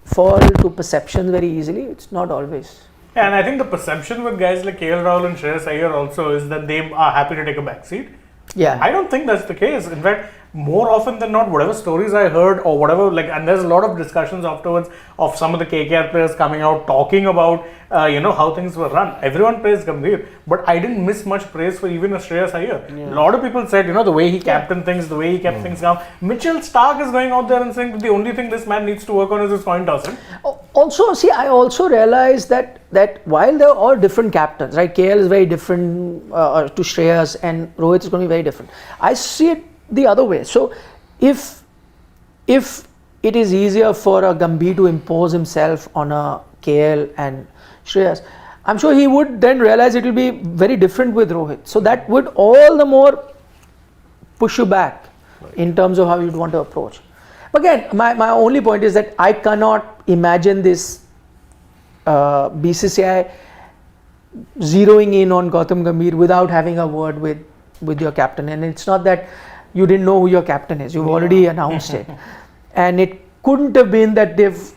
fall to perceptions very easily. It's not always. Yeah, and I think the perception with guys like KL Rahul and Shreyas Iyer also is that they are happy to take a back seat. Yeah. I don't think that's the case. In fact, more often than not, whatever stories I heard or whatever, and there's a lot of discussions afterwards of some of the KKR players coming out talking about, how things were run. Everyone praised Gambhir, but I didn't miss much praise for even a Shreyas Iyer. A lot of people said, the way he captained things, the way he kept things calm. Mitchell Starc is going out there and saying that the only thing this man needs to work on is his coin tossing. Also, see, I also realized that while they're all different captains, right? KL is very different to Shreyas, and Rohit is going to be very different. I see it the other way. So, if it is easier for a Gambhir to impose himself on a KL and Shreyas, I'm sure he would then realize it will be very different with Rohit. So that would all the more push you back in terms of how you'd want to approach. But again, my only point is that I cannot imagine this BCCI zeroing in on Gautam Gambhir without having a word with your captain. And it's not that you didn't know who your captain is. You've already announced it. And it couldn't have been that they've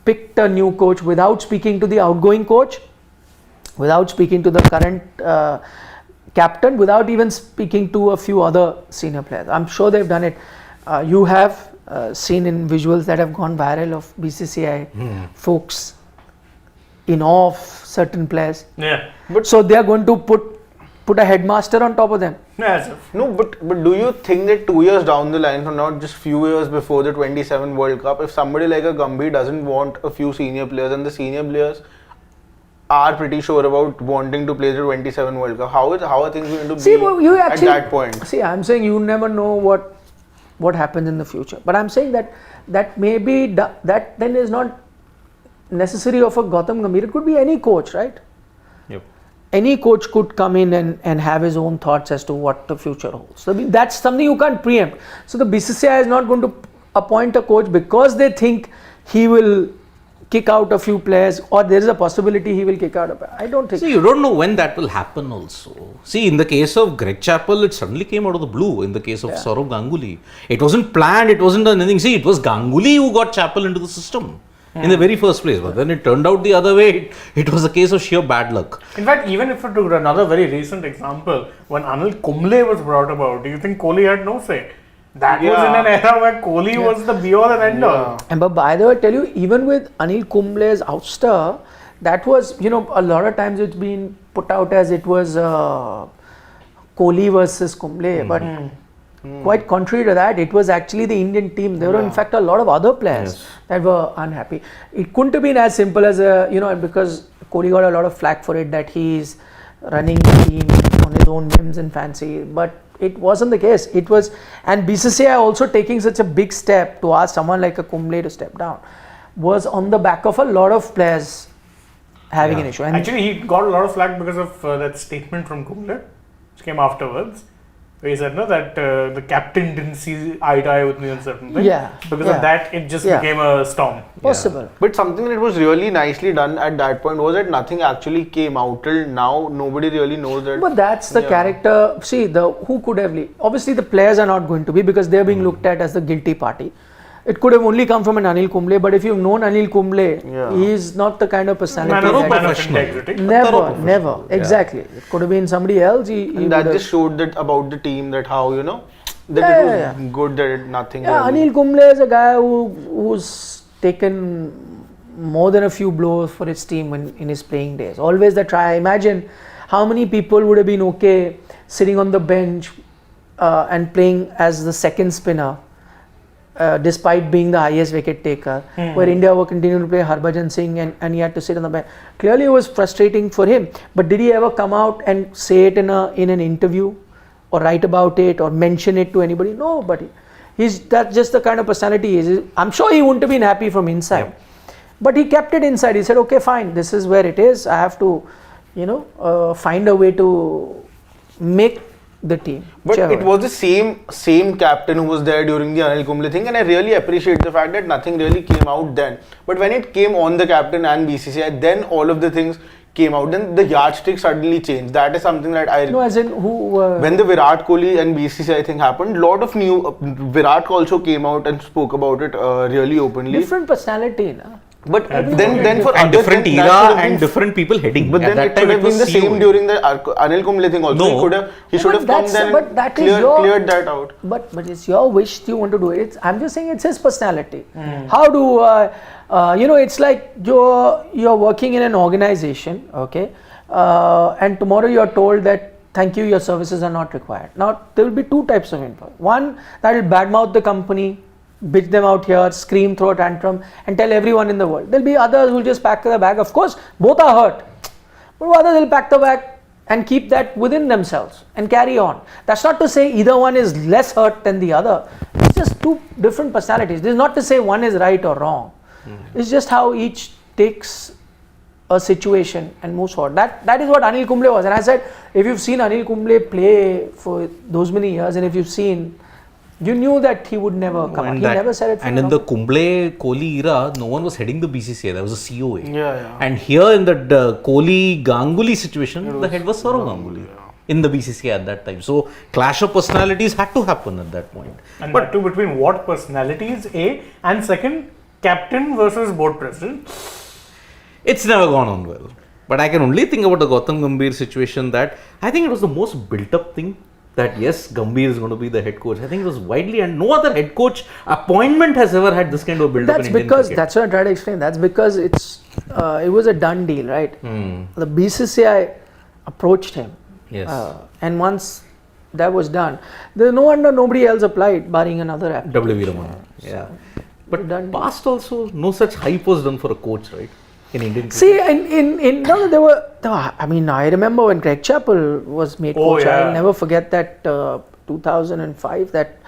picked a new coach without speaking to the outgoing coach, without speaking to the current captain, without even speaking to a few other senior players. I'm sure they've done it. You have seen in visuals that have gone viral of BCCI folks in awe of certain players. Yeah. So they are going to put a headmaster on top of them. Yeah, No, but do you think that 2 years down the line, from now just few years before the 27 World Cup, if somebody like a Gambhir doesn't want a few senior players and the senior players are pretty sure about wanting to play the 27 World Cup, how are things going to be at that point? See, I'm saying you never know what happens in the future. But I'm saying that maybe that then is not necessary of a Gautam Gambhir. It could be any coach, right? Yep. Any coach could come in and have his own thoughts as to what the future holds. So that's something you can't preempt. So the BCCI is not going to appoint a coach because they think he will kick out a few players, or there is a possibility he will kick out a player. I don't think. See, you don't know when that will happen also. See, in the case of Greg Chappell, it suddenly came out of the blue. In the case of Saurav Ganguly, it wasn't planned, it wasn't done anything. See, it was Ganguly who got Chappell into the system in the very first place. But then it turned out the other way. It was a case of sheer bad luck. In fact, even if we took another very recent example, when Anil Kumble was brought about, do you think Kohli had no say? That was in an era where Kohli was the be-all and end-all. And but by the way, I tell you, even with Anil Kumble's ouster, that was, a lot of times it's been put out as it was Kohli versus Kumble. But quite contrary to that, it was actually the Indian team. There were in fact a lot of other players that were unhappy. It couldn't have been as simple as because Kohli got a lot of flack for it, that he's running the team on his own whims and fancy. But it wasn't the case. It was, and BCCI also taking such a big step to ask someone like a Kumble to step down was on the back of a lot of players having an issue. And actually, he got a lot of flack because of that statement from Kumble, which came afterwards. Where he said that the captain didn't see eye to eye with me on certain things. Because of that, it just became a storm. Possible. But something that was really nicely done at that point was that nothing actually came out till now. Nobody really knows that. But that's the character. See, who could have leaked? Obviously, the players are not going to be, because they're being looked at as the guilty party. It could have only come from an Anil Kumble, but if you've known Anil Kumble, he is not the kind of personality. Man of integrity. Never. Exactly. It could have been somebody else. And that just showed that about the team, that how, that it was good, that nothing. Anil Kumble is a guy who's taken more than a few blows for his team in his playing days. Always the try. Imagine how many people would have been okay sitting on the bench and playing as the second spinner, despite being the highest wicket taker, where India were continuing to play Harbhajan Singh and he had to sit on the bench. Clearly it was frustrating for him, but did he ever come out and say it in an interview or write about it or mention it to anybody? Nobody. That's just the kind of personality he is. I'm sure he wouldn't have been happy from inside. Yep. But he kept it inside. He said, okay, fine, this is where it is. I have to, find a way to make the team. But Whichever it way. was the same captain who was there during the Anil Kumble thing, and I really appreciate the fact that nothing really came out then. But when it came on the captain and BCCI, then all of the things came out. Then the yardstick suddenly changed. That is something that I... No, as in who... when the Virat Kohli and BCCI thing happened, lot of new... Virat also came out and spoke about it really openly. different personality, na? But then for And others, different that era should have and been- different people heading. But At then that it time should have been was the same COA. during the Anil Kumble thing also. No. He should have come then but that is and cleared that out. But it's your wish you want to do it. I'm just saying it's his personality. How do it's like you're working in an organization, okay, and tomorrow you're told that thank you, your services are not required. Now there will be two types of employee. One that will badmouth the company, bitch them out here, scream, throw a tantrum, and tell everyone in the world. There'll be others who will just pack the bag. Of course, both are hurt, but others will pack the bag and keep that within themselves and carry on. That's not to say either one is less hurt than the other. It's just two different personalities. This is not to say one is right or wrong. It's just how each takes a situation and moves forward. That is what Anil Kumble was. And I said, if you've seen Anil Kumble play for those many years, and if you've seen, you knew that he would never come out. He never said it. And in the Kumble Kohli era, no one was heading the BCCI. There was a COA. Yeah. And here in the Kohli Ganguly situation, the head was Saurav Ganguly in the BCCI at that time. So clash of personalities had to happen at that point. And but too between what personalities, A, and second, captain versus board president. It's never gone on well. But I can only think about the Gautam Gambhir situation that I think it was the most built up thing. That yes, Gambhir is going to be the head coach. I think it was widely, and no other head coach appointment has ever had this kind of build up in Indian cricket. That's what I'm trying to explain. That's because it was a done deal, right? The BCCI approached him. Yes. And once that was done, there's no wonder nobody else applied, barring another applicant. W. Raman. Yeah. But done. past also, no such hype was done for a coach, right? In Indian cricket. See, there were. I mean, I remember when Greg Chappell was made coach. yeah. I'll never forget that 2005 that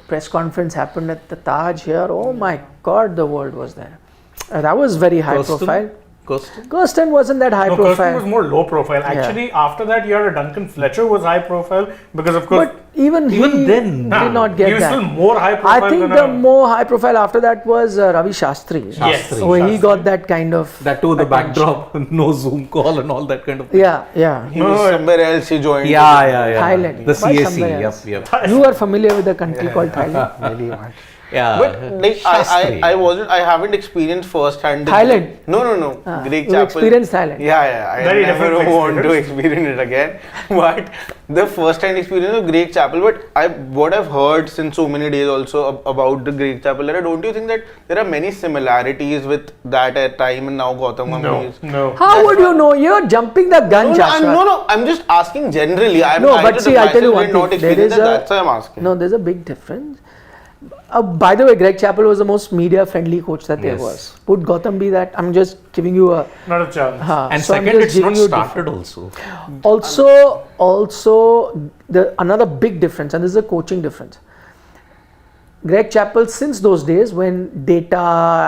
press conference happened at the Taj here. Oh my God, the world was there. That was very high profile. Kirsten wasn't that high No, profile. Kirsten was more low profile. Actually, after that, you had a Duncan Fletcher who was high profile because of course. But even he then, did not get he was that. still more high profile. I think than the more high profile after that was Ravi Shastri. Yes. So he got that kind of. That too, the backdrop, no Zoom call and all that kind of thing. Yeah. He was somewhere else, he joined. Yeah. Thailand. The Quite CAC, somewhere else. yep. You are familiar with the country called Thailand? Very much. Yeah. But like Shastri. I haven't experienced first hand. Thailand? No. Greg You Chappell. experienced Thailand? Yeah. I Very never different want to experience. experience it again. But the first hand experience of Greg Chappell. But what I've heard since so many days also about the Greg Chappell era, don't you think that there are many similarities with that at time and now Gautam Gambhir? No. How would you know? You're jumping the gun, Shashwat. No, I'm just asking generally. I tell you one not thing. experience that, that's why I'm asking. No, there's a big difference. By the way, Greg Chappell was the most media-friendly coach that there Yes. was. Would Gautam be that? I'm just giving you a. Not a chance. And so I'm second, just it's giving not you started also. Also, another big difference, and this is a coaching difference. Greg Chappell, since those days when data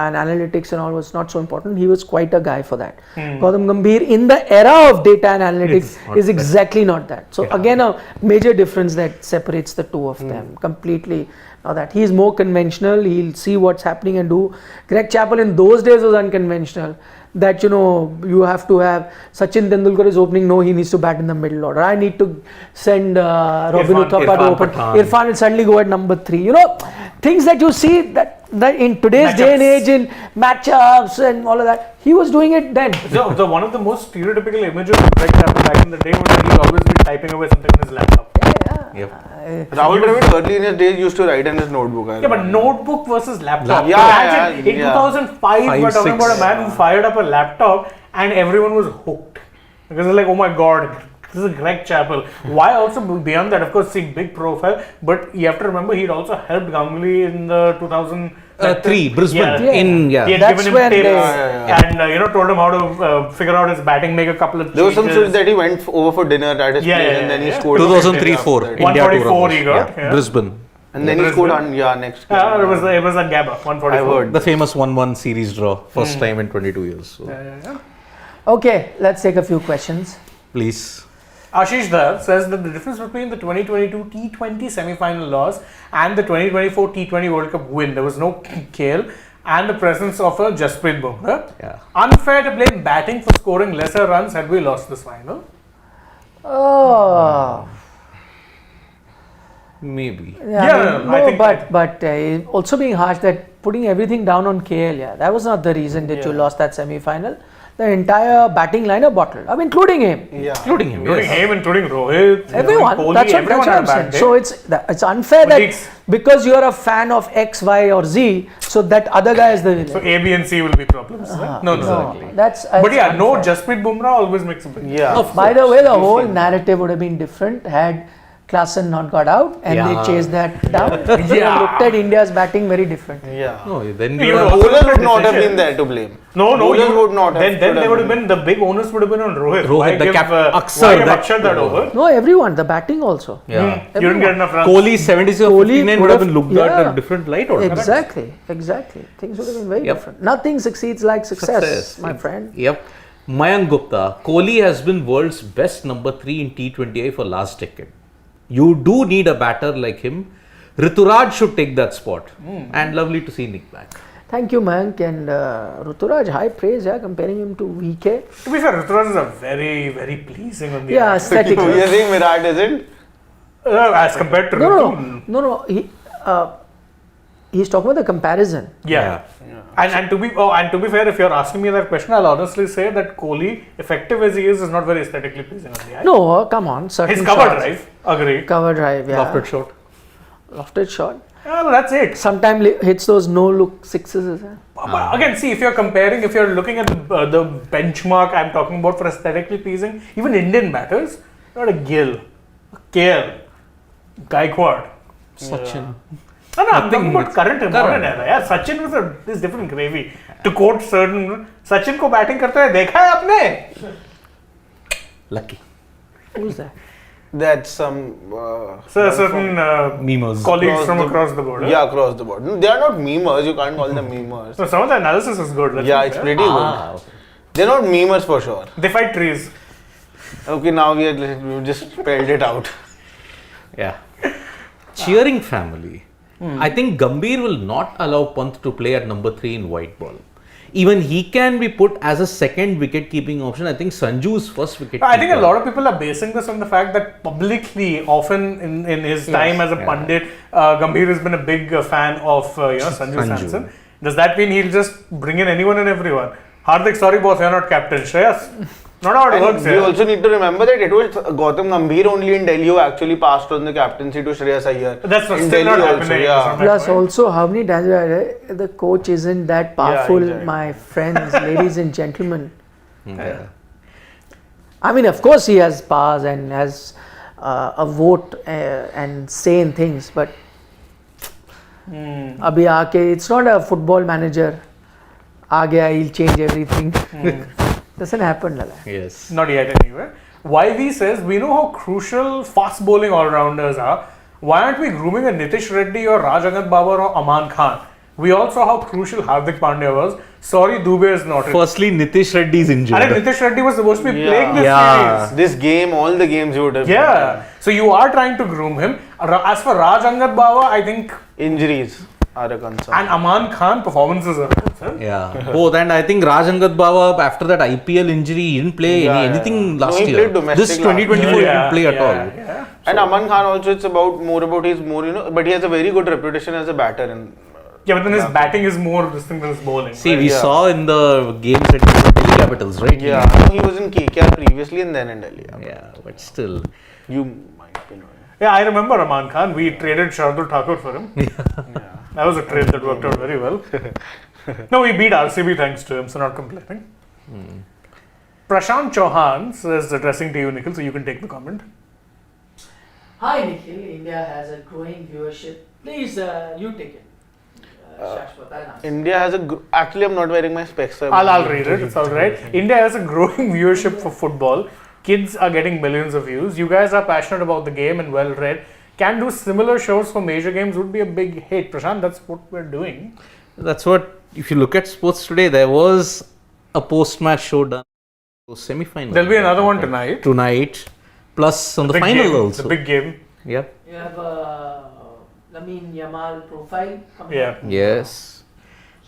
and analytics and all was not so important, he was quite a guy for that. Gautam Gambhir, in the era of data and analytics, is exactly not that. So again, a major difference that separates the two of them completely. Now that he is more conventional, he'll see what's happening and do. Greg Chappell in those days was unconventional. That you have to have Sachin Tendulkar is opening. No, he needs to bat in the middle order. I need to send Robin Uthappa to open. Irfan will suddenly go at number 3. Things that you see that in today's day and age in matchups and all of that. He was doing it then. So one of the most stereotypical images of Greg Chappell back in the day was that he'd always be typing away something on his laptop. Rahul Dravid early in his days used to write in his notebook. Yeah, but notebook versus laptop. Yeah, in 2005, we're talking about a man who fired up a laptop and everyone was hooked. Because it's like, oh my god, this is Greg Chappell. Why also beyond that, of course, see, big profile, but you have to remember he'd also helped Ganguly in the 3 Brisbane Yeah. in He had That's given him when tips they- and told him how to figure out his batting, make a couple of There was some changes. stories that he went over for dinner at his Yeah, place yeah, and then he yeah. scored. 2003-4 after that. India 144 tour. he got, yeah. Brisbane. And then he Brisbane. scored on next. Yeah, it was at Gabba, 144. I've heard. The famous 1-1 series draw, first time in 22 years. So, Okay, let's take a few questions. please. Ashish Dhar says that the difference between the 2022 T20 semi-final loss and the 2024 T20 World Cup win, there was no KL and the presence of a Jasprit Bumrah. Yeah. Unfair to blame batting for scoring lesser runs had we lost this final. Oh, Maybe. Yeah, no, I think but also being harsh that putting everything down on KL, yeah, that was not the reason that you Yeah. lost that semi-final. The entire batting lineup bottled, including him. Yeah. Including him, Including yes. him, including Rohit, Everyone, Kohli, that's what everyone I'm had a saying. bad day. So it's unfair But that it's- because you're a fan of X, Y, or Z, so that other guy is the villain. So A, B, and C will be problems. right? No, exactly. No, that's. But yeah, no, unfair. Jasprit Bumrah always makes a big Yeah. By the way, the whole narrative would have been different had Klaasen not got out and Yeah. they chased that down. Yeah, looked at India's batting very different. Yeah. No, then You you know, are- Bowlers would not have decision. been there to blame. No, Bowlers you- would not have. Then they would have been, the big onus would have been on Rohit. Rohit, Why the give, Akshar, why give that- Akshar that over? No, everyone, the batting also. Yeah. You didn't get enough runs. Kohli 76 or Kohli 59 would would have have- been looked at in yeah. a different light. Or Exactly. Things would have been very Yep. different. Nothing succeeds like success, my friend. Yep. Mayank Gupta. Kohli has been world's best number 3 in T20I for last decade. You do need a batter like him. Rituraj should take that spot. And lovely to see Nick back. Thank you, Mayank. And Ruturaj, high praise, yeah, comparing him to VK. To be fair, Ruturaj is a very, very pleasing on the Yeah, eye. aesthetically. You're saying Virat isn't? As compared to Ritu. No. He's talking about the comparison. Yeah. And to be fair, if you're asking me that question, I'll honestly say that Kohli, effective as he is not very aesthetically pleasing on the eye. No, come on. Certain His cover shots. drive, agreed. Cover drive, yeah. Lofted shot. Lofted shot. Yeah, but that's it. Sometimes hits those no-look sixes. Isn't it? But again, see, if you're looking at the benchmark I'm talking about for aesthetically pleasing, even Indian batters, not a Gill, a KL, Gaikwad. Sachin. No, I'm talking Nothing about with- current modern current. era. Yeah, Sachin was this different gravy. To quote certain, Sachin को batting करते हुए देखा है आपने? Lucky. Who's that? That's some. Certain Memers. colleagues from across the border. Yeah, across the board. They are not memers. You can't call them memers. So some of the analysis is good. let's Yeah, be it's fair. pretty Ah, good. They're not memers for sure. They fight trees. Okay, now we just spelled it out. yeah. Cheering family. I think Gambhir will not allow Pant to play at number 3 in white ball. Even he can be put as a second wicket keeping option. I think Sanju's first wicket. I think a lot of people are basing this on the fact that publicly, often in his time as a pundit, Gambhir has been a big fan of Sanju Samson. Does that mean he'll just bring in anyone and everyone? Hardik, sorry boss, you're not captain. Shreyas, not how it And works we here. also need to remember that it was Gautam Gambhir only in Delhi who actually passed on the captaincy to Shreyas Iyer. That's not in still Delhi not also, happening. yeah. That's not Plus, point. also, how many times the coach isn't that powerful, exactly. my friends, ladies and gentlemen. I mean, of course, he has powers and has a vote and say in things, but abhi aake, it's not a football manager. Aa gaya, he'll change everything. Doesn't happen like that. Yes. Not yet anyway. YV says, we know how crucial fast bowling all-rounders are. Why aren't we grooming a Nitish Reddy or Rajangat Babar or Aman Khan? We all saw how crucial Hardik Pandya was. Sorry, Dubey is not it. Firstly, Nitish Reddy is injured. I think Nitish Reddy was supposed to be Yeah. playing this Yeah. series. This game, all the games you would have. Yeah. So you are trying to groom him. As for Rajangat Babar, I think, Injuries are a concern. and Aman Khan, performances are a concern. Yeah, both. And I think Rajangat Baba, after that IPL injury, he didn't play anything No, last he year. played domestic This last 2024, he year. didn't play at all. Yeah. And Aman Khan also, it's more about his but he has a very good reputation as a batter. Yeah, but then his batting is more distinct than his bowling. See, right? we Yeah. saw in the games at the Delhi Capitals, right? Yeah, I know he was in KKR previously and then in Delhi. Yeah, but still. You might be knowing. Yeah, I remember Aman Khan. We traded Shardul Thakur for him. That was a trade that worked out very well. No, we beat RCB thanks to him, so not complaining. Prashant Chauhan is addressing to you, Nikhil, so you can take the comment. Hi Nikhil, India has a growing viewership. Please, you take it. Shashwat, I'll answer. India has actually, I'm not wearing my specs. So I'll read it, it's alright. India has a growing viewership for football. Kids are getting millions of views. You guys are passionate about the game and well read. Can do similar shows for major games would be a big hit. Prashant, that's what we're doing. That's what, if you look at sports today, there was a post-match show done. Semi-final. There'll be another one tonight. Tonight, plus on the Big final game, also. The big game. Yeah. You have Lamine Yamal profile coming Yeah. up. Yes.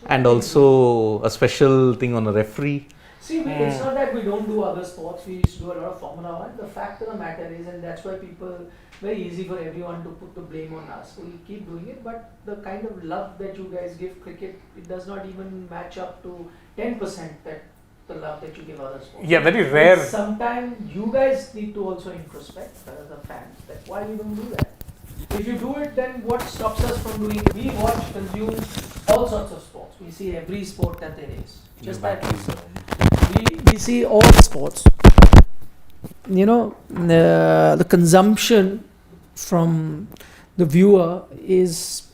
And also a special thing on a referee. See, it's not that we don't do other sports. We used to do a lot of Formula One. The fact of the matter is, and that's why people, very easy for everyone to put the blame on us. We keep doing it, but the kind of love that you guys give cricket, it does not even match up to 10% that the love that you give other sports. Yeah, very rare. Sometimes you guys need to also introspect as the fans that why you don't do that. If you do it, then what stops us from doing it? We watch, consume all sorts of sports. We see every sport that there is. Just that we see all sports. You know, the consumption from the viewer is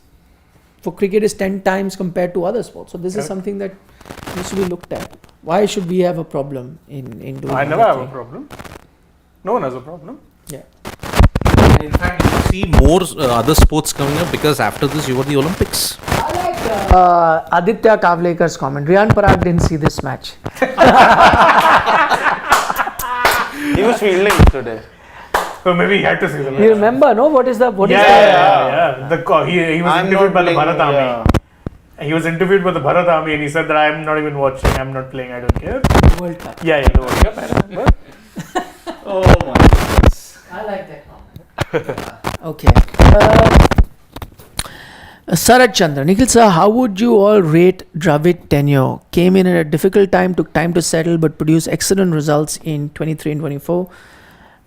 for cricket is 10 times compared to other sports. So this is something that needs to be looked at. Why should we have a problem in doing I never that have a thing? problem. No one has a problem. Yeah. And in fact, you see more other sports coming up because after this you got the Olympics. I like Aditya Kavlekar's comment. Riyan Parag didn't see this match. He was fielding today. So maybe he had to see the match. You remember, no? What is the Yeah. He was I'm interviewed not by the playing, Bharat Army. yeah. He was interviewed by the Bharat Army and he said that I'm not even watching, I'm not playing, I don't care. World Cup. Yeah, the World Cup, I remember. Oh my goodness. I like that comment. Okay. Sarat Chandra. Nikhil sir, how would you all rate Dravid tenure? Came in at a difficult time, took time to settle, but produced excellent results in 23 and 24.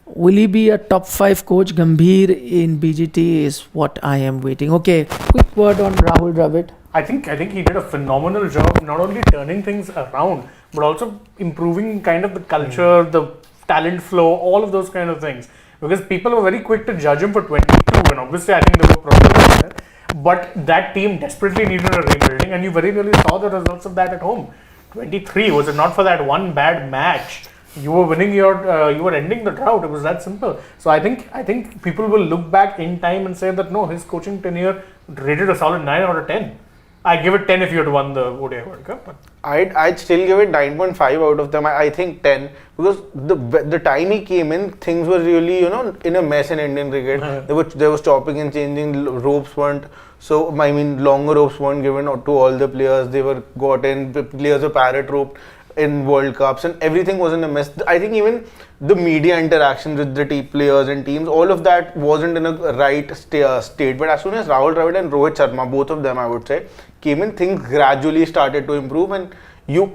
Will he be a top 5 coach? Gambhir in BGT is what I am waiting. Okay, quick word on Rahul Dravid. I think he did a phenomenal job, not only turning things around, but also improving kind of the culture, the talent flow, all of those kind of things. Because people were very quick to judge him for 22, and obviously I think there were problems there. But that team desperately needed a rebuilding, and you very really saw the results of that at home. 23, was it not for that one bad match? You were winning you were ending the drought. It was that simple. So I think people will look back in time and say that no, his coaching tenure rated a solid 9 out of 10. I give it 10 if you had won the ODI World Cup. But I'd still give it 9.5 out of them. I think 10 because the time he came in, things were really in a mess in Indian cricket. There was chopping and changing. Ropes weren't longer ropes weren't given to all the players. They were got in. Players were parrot roped in World Cups and everything was in a mess. I think even the media interaction with the players and teams, all of that wasn't in a right state. But as soon as Rahul Dravid and Rohit Sharma, both of them I would say, came in, things gradually started to improve and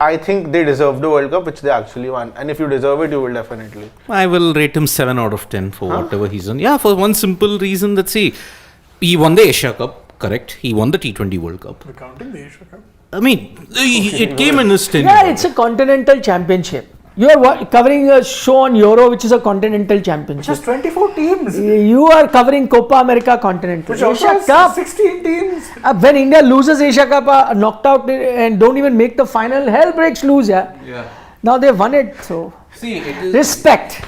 I think they deserved the World Cup, which they actually won. And if you deserve it, you will definitely. I will rate him 7 out of 10 for whatever he's done. Yeah, for one simple reason that he won the Asia Cup, correct? He won the T20 World Cup. we're counting the Asia Cup. I mean, it came in his tenure. Yeah, it's a continental championship. You are covering a show on Euro, which is a continental championship. Just 24 teams. You are covering Copa America Continental. Which also Asia has Cup. 16 teams. When India loses Asia Cup, knocked out and don't even make the final, hell breaks loose. Yeah. Now they've won it. So See, it is respect.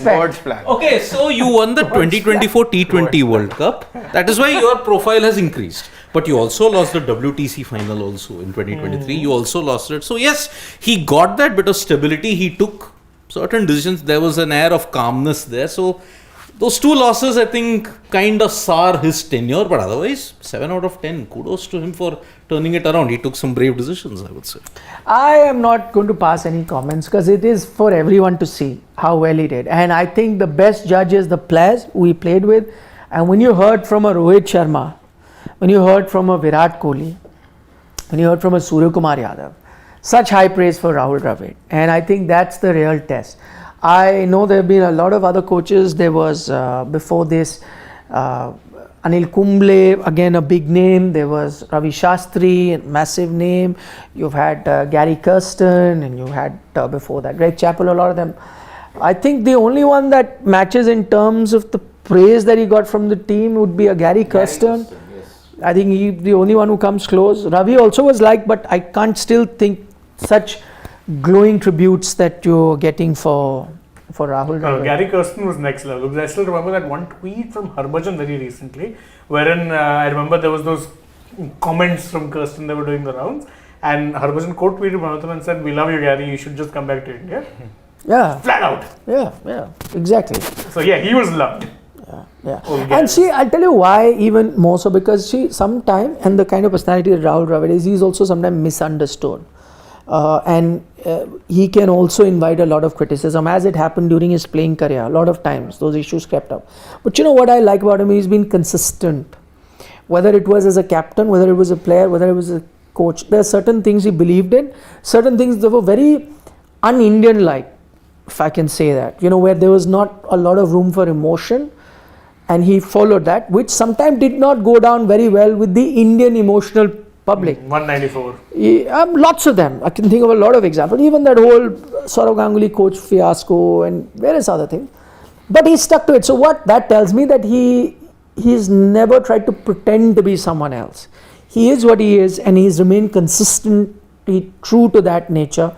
God's plan. Okay, so you won the 2024 T20 World Cup. That is why your profile has increased. But you also lost the WTC final also in 2023. You also lost it. So yes, he got that bit of stability. He took certain decisions. There was an air of calmness there. So those 2 losses, I think, kind of sour his tenure. But otherwise, 7 out of 10. Kudos to him for turning it around. He took some brave decisions, I would say. I am not going to pass any comments because it is for everyone to see how well he did. And I think the best judge is the players who he played with. And when you heard from a Rohit Sharma, when you heard from a Virat Kohli, when you heard from a Surya Kumar Yadav, such high praise for Rahul Dravid. And I think that's the real test. I know there have been a lot of other coaches. There was before this Anil Kumble, again a big name. There was Ravi Shastri, a massive name. You've had Gary Kirsten, and you had before that Greg Chappell, a lot of them. I think the only one that matches in terms of the praise that he got from the team would be a Gary Kirsten. I think he's the only one who comes close. Ravi also was liked, but I can't still think such glowing tributes that you're getting for Rahul Dravid. Gary Kirsten was next level. Because I still remember that one tweet from Harbhajan very recently, wherein I remember there was those comments from Kirsten that were doing the rounds, and Harbhajan quote tweeted one of them and said, "We love you, Gary. You should just come back to India." Yeah. Flat out. Yeah, exactly. So yeah, he was loved. Yeah. And see, I'll tell you why even more so, because sometime, and the kind of personality that Rahul Dravid is, he's also sometimes misunderstood. And he can also invite a lot of criticism, as it happened during his playing career. A lot of times those issues crept up. But you know what I like about him? He's been consistent. Whether it was as a captain, whether it was a player, whether it was a coach, there are certain things he believed in, certain things that were very un-Indian like, if I can say that, where there was not a lot of room for emotion, and he followed that, which sometimes did not go down very well with the Indian emotional public. 194. Lots of them. I can think of a lot of examples. Even that whole Saurav Ganguly coach fiasco and various other things. But he stuck to it. So what that tells me, that he's never tried to pretend to be someone else. He is what he is, and he's remained consistently true to that nature.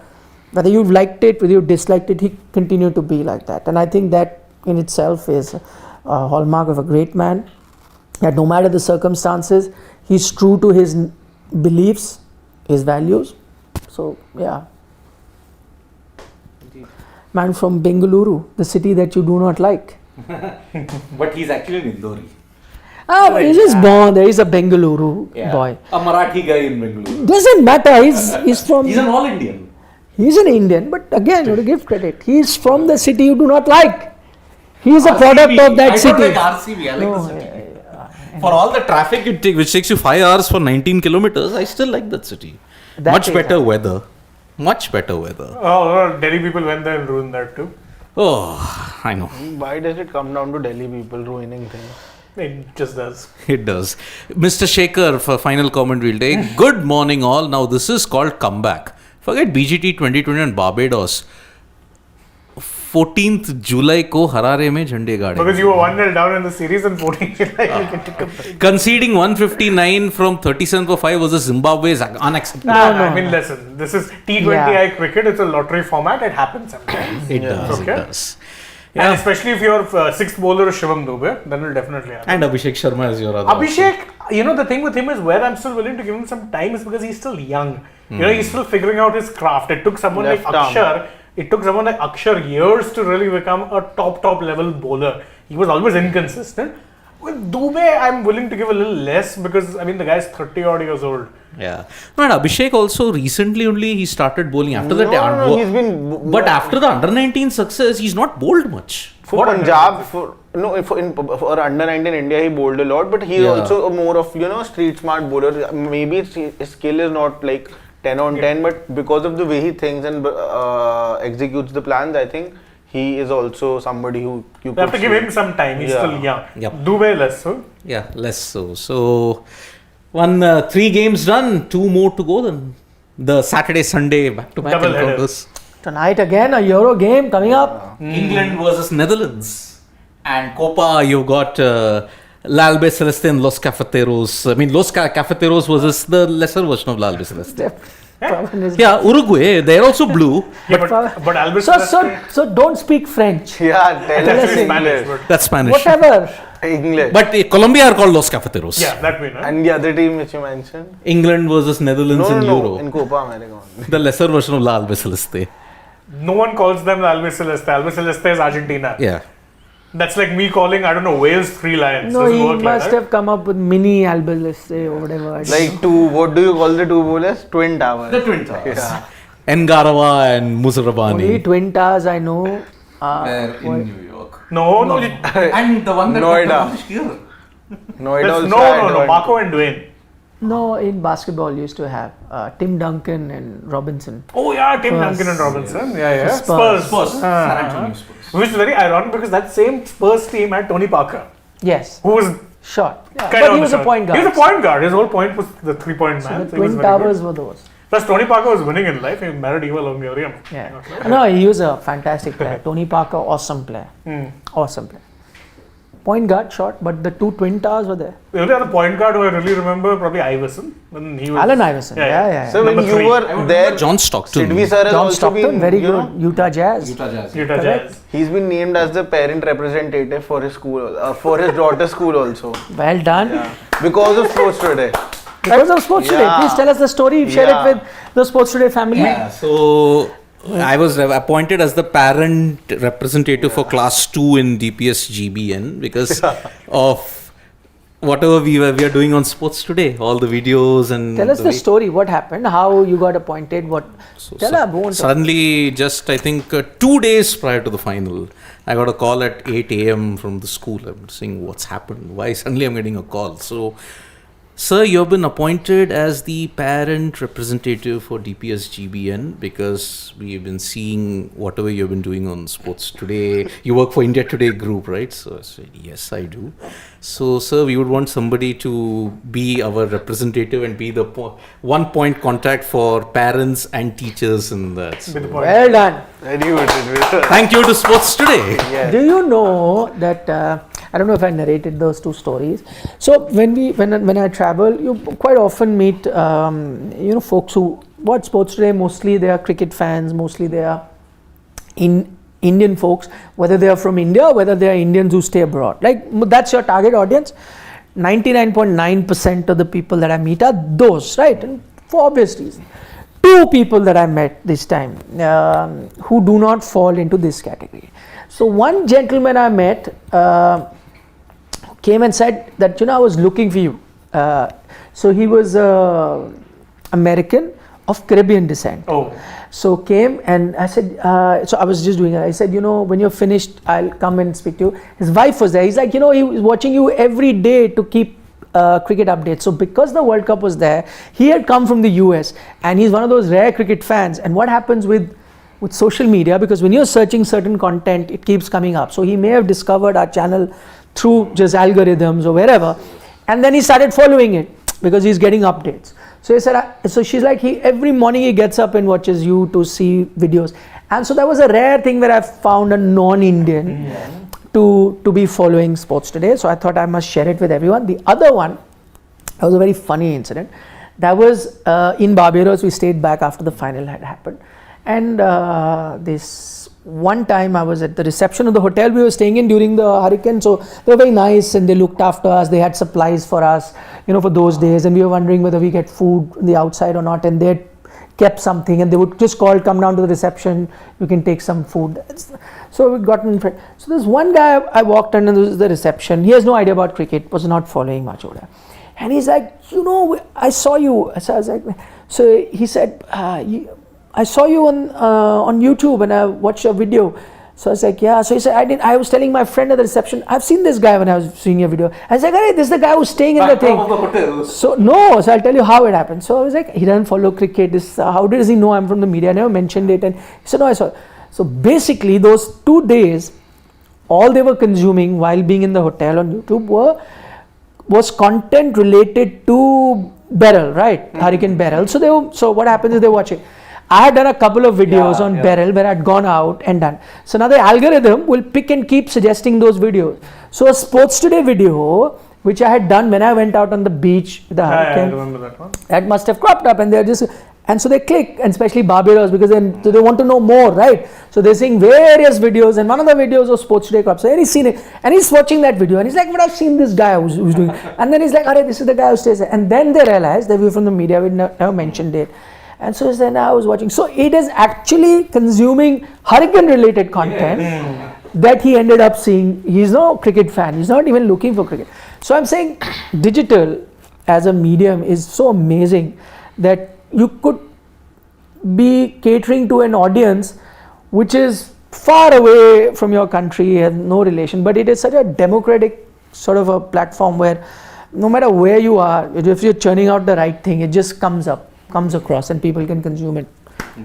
Whether you've liked it, whether you disliked it, he continued to be like that. And I think that in itself is a hallmark of a great man. That no matter the circumstances, he's true to his beliefs, his values. So yeah. Man from Bengaluru, the city that you do not like. But he's actually an Indori. But he's just born there. He's a Bengaluru boy. A Marathi guy in Bengaluru. Doesn't matter. He's from. He's an all-Indian. He's an Indian, but again, you have to give credit. He's from the city you do not like. He's a product of that city. I don't like RCB. I like the city. For all the traffic which takes you 5 hours for 19 kilometers, I still like that city. Much better weather. Oh, Delhi people went there and ruined that too. Oh, I know. Why does it come down to Delhi people ruining things? It just does. It does. Mr. Shekhar, for final comment we'll take. Good morning all. Now this is called comeback. Forget BGT 2020 and Barbados. 14th July ko Harare mein jhande gaade. Because you were 1-0 down in the series and 14 July. Conceding 159 from 37 for 5 was a Zimbabwe is unacceptable. No. I mean, listen, this is T20I cricket. It's a lottery format. It happens sometimes. It does. Okay. It does. And especially if your sixth bowler is Shivam Dube, then it will definitely happen. And Abhishek Sharma is your other. Abhishek, the thing with him is where I'm still willing to give him some time is because he's still young. He's still figuring out his craft. It took someone like Akshar years to really become a top level bowler. He was always inconsistent. With Dube, I'm willing to give a little less because the guy's 30 odd years old. Yeah. But Abhishek also recently only he started bowling. After that, he's been. But after the under 19 success, he's not bowled much. For Punjab, for under 19 India, he bowled a lot, but he's also more of street smart bowler. Maybe his skill is not like 10 on 10, but because of the way he thinks and executes the plans, I think he is also somebody who you have to give him some time. He's still young. Yep. Dube less so. Yeah, less so. So 3 games done, 2 more to go. Then the Saturday, Sunday back-to-back encounters. Tonight again a Euro game coming up. England versus Netherlands, and Copa you've got La Albe Celeste and Los Cafeteros. Los Cafeteros versus the lesser version of La Albe Celeste. Uruguay, they're also blue. But Albe Celeste. So don't speak French. Yeah, tell us Spanish. That's Spanish. Whatever. English. But Colombia are called Los Cafeteros. Yeah, that way, no? And the other team which you mentioned? England versus Netherlands in Euro. In Copa America only. The lesser version of La Albe Celeste. No one calls them Albe Celeste. Albe Celeste is Argentina. Yeah. That's like me calling, Wales 3 Lions. No, he must have come up with mini Albe Celeste or whatever. Like what do you call the two bowlers? Twin Towers. The Twin Towers. Yeah. Engarava and Muzarabani. Only Twin Towers I know. In New York. No. And the one that Noida. Here. Noida No. Marco and Dwayne. No, in basketball you used to have Tim Duncan and Robinson. Oh yeah, Tim Duncan and Robinson. Yeah. Spurs. San Antonio Spurs. Which is very ironic because that same Spurs team had Tony Parker. Yes. Who was Short. Yeah. Kind But of he was a short. point guard. He was a point guard. His whole point was the 3-point man. The so he was twin very towers good. were those. Plus, Tony Parker was winning in life. He married Eva Longoria. Yeah. No, he was a fantastic player. Tony Parker, awesome player. Awesome player. Point guard, short, but the two twin towers were there. The only other point guard who I really remember probably Iverson. When he was, Allen Iverson. Yeah. So when Number you 3. were there, John Stockton. Sidvi sir has John also Stockton, been, very you good. know, Utah Jazz. Utah Jazz. Utah Correct. Jazz. he's been named as the parent representative for his school, for his daughter's school also. Well done. Yeah. Because of Sports Today. Because of Sports Today. Yeah. Please tell us the story. Share Yeah. it with the Sports Today family. Yeah, so I was appointed as the parent representative for class 2 in DPS GBN because of whatever we are doing on Sports Today, all the videos and Tell us the way- story. What happened? How you got appointed? What? Tell us. Go on. Suddenly, just I think 2 days prior to the final, I got a call at 8 a.m. from the school. I'm saying, what's happened? Why suddenly I'm getting a call? So, sir, you've been appointed as the parent representative for DPS GBN because we've been seeing whatever you've been doing on Sports Today. You work for India Today group, right? So I said, yes, I do. So, sir, we would want somebody to be our representative and be the one-point contact for parents and teachers in that. So, With the point. Well done. Very good, Sidvi sir. thank you to Sports Today. Yeah. Do you know that I don't know if I narrated those two stories. So when I travel, you quite often meet folks who watch Sports Today. Mostly they are cricket fans. Mostly they are Indian folks, whether they are from India or whether they are Indians who stay abroad. Like that's your target audience. 99.9% of the people that I meet are those, right? And for obvious reasons. 2 people that I met this time who do not fall into this category. So one gentleman I met came and said that, I was looking for you. So he was American of Caribbean descent. Oh. So came and I said, so I was just doing it. I said, when you're finished, I'll come and speak to you. His wife was there. He's like, he was watching you every day to keep cricket updates. So because the World Cup was there, he had come from the US and he's one of those rare cricket fans. And what happens with social media, because when you're searching certain content, it keeps coming up. So he may have discovered our channel through just algorithms or wherever. And then he started following it because he's getting updates. So he said, so she's like, every morning he gets up and watches you to see videos. And so that was a rare thing where I found a non-Indian to be following Sports Today. So I thought I must share it with everyone. The other one, that was a very funny incident. That was in Barbados. We stayed back after the final had happened. And this one time I was at the reception of the hotel we were staying in during the hurricane. So they were very nice and they looked after us. They had supplies for us, for those days. And we were wondering whether we get food on the outside or not. And they had kept something and they would just call, come down to the reception, you can take some food. So we got in front. So there's one guy I walked in and this is the reception. He has no idea about cricket, was not following much over there. And he's like, I saw you. So I was like, so he said, I saw you on YouTube and I watched your video. So I was like, yeah. So he said, I was telling my friend at the reception, I've seen this guy when I was seeing your video. I was like, hey, this is the guy who's staying in the thing. So I'll tell you how it happened. So I was like, he doesn't follow cricket. How does he know I'm from the media? I never mentioned it. And he said, no, I saw it. So basically those 2 days, all they were consuming while being in the hotel on YouTube was content related to Beryl, right? Hurricane Beryl. So what happens is they're watching. I had done a couple of videos on Beryl where I'd gone out and done. So now the algorithm will pick and keep suggesting those videos. So a Sports Today video, which I had done when I went out on the beach with the hurricane, I remember that one. that must have cropped up and they're just, and so they click, and especially Barbados, because then so they want to know more, right? So they're seeing various videos and one of the videos was Sports Today crops. So he's seen it and he's watching that video and he's like, but I've seen this guy who's doing, and then he's like, alright, this is the guy who stays there. And then they realized that we were from the media, we never mentioned it. And so then I was watching. So it is actually consuming hurricane related content that he ended up seeing. He's no cricket fan. He's not even looking for cricket. So I'm saying digital as a medium is so amazing that you could be catering to an audience which is far away from your country, has no relation, but it is such a democratic sort of a platform where no matter where you are, if you're churning out the right thing, it just comes across and people can consume it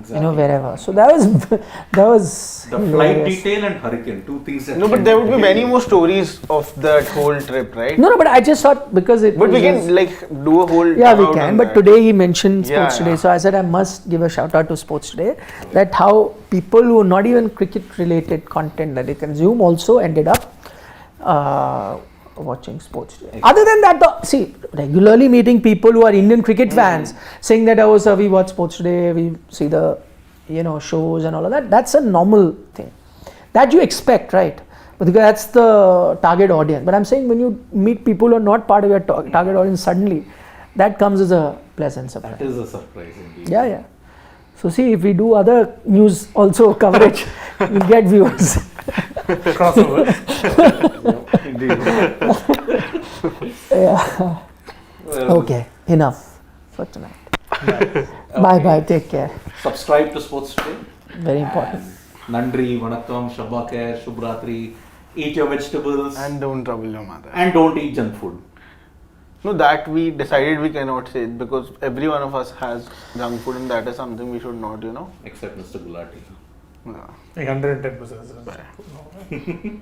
wherever. So that was The flight detail and hurricane, two things that. No, but there would be many more stories of that whole trip, right? No, but I just thought because it. But we was- can like do a whole. Yeah, we out can. on But that. today he mentioned Yeah, Sports Today, yeah. so I said I must give a shout out to Sports Today. That how people who are not even cricket related content that they consume also ended up watching Sports Today. Other than that, see, regularly meeting people who are Indian cricket fans saying that oh sir, we watch Sports Today, we see the shows and all of that. That's a normal thing that you expect, right? But because that's the target audience. But I'm saying when you meet people who are not part of your target audience suddenly, that comes as a pleasant surprise. That is a surprise indeed. Yeah. So see, if we do other news also coverage, we'll get viewers. Crossover. Yeah. Well, Okay, enough for tonight. Bye. Take care. Subscribe to Sports Today. Very important. Nandri, Vanakkam, Shabakar, Shubhratri. Eat your vegetables And don't trouble your mother. and don't eat junk food. No, that we decided we cannot say because every one of us has junk food, and that is something we should not, Except Mr. Gulati. Yeah. Like 110%.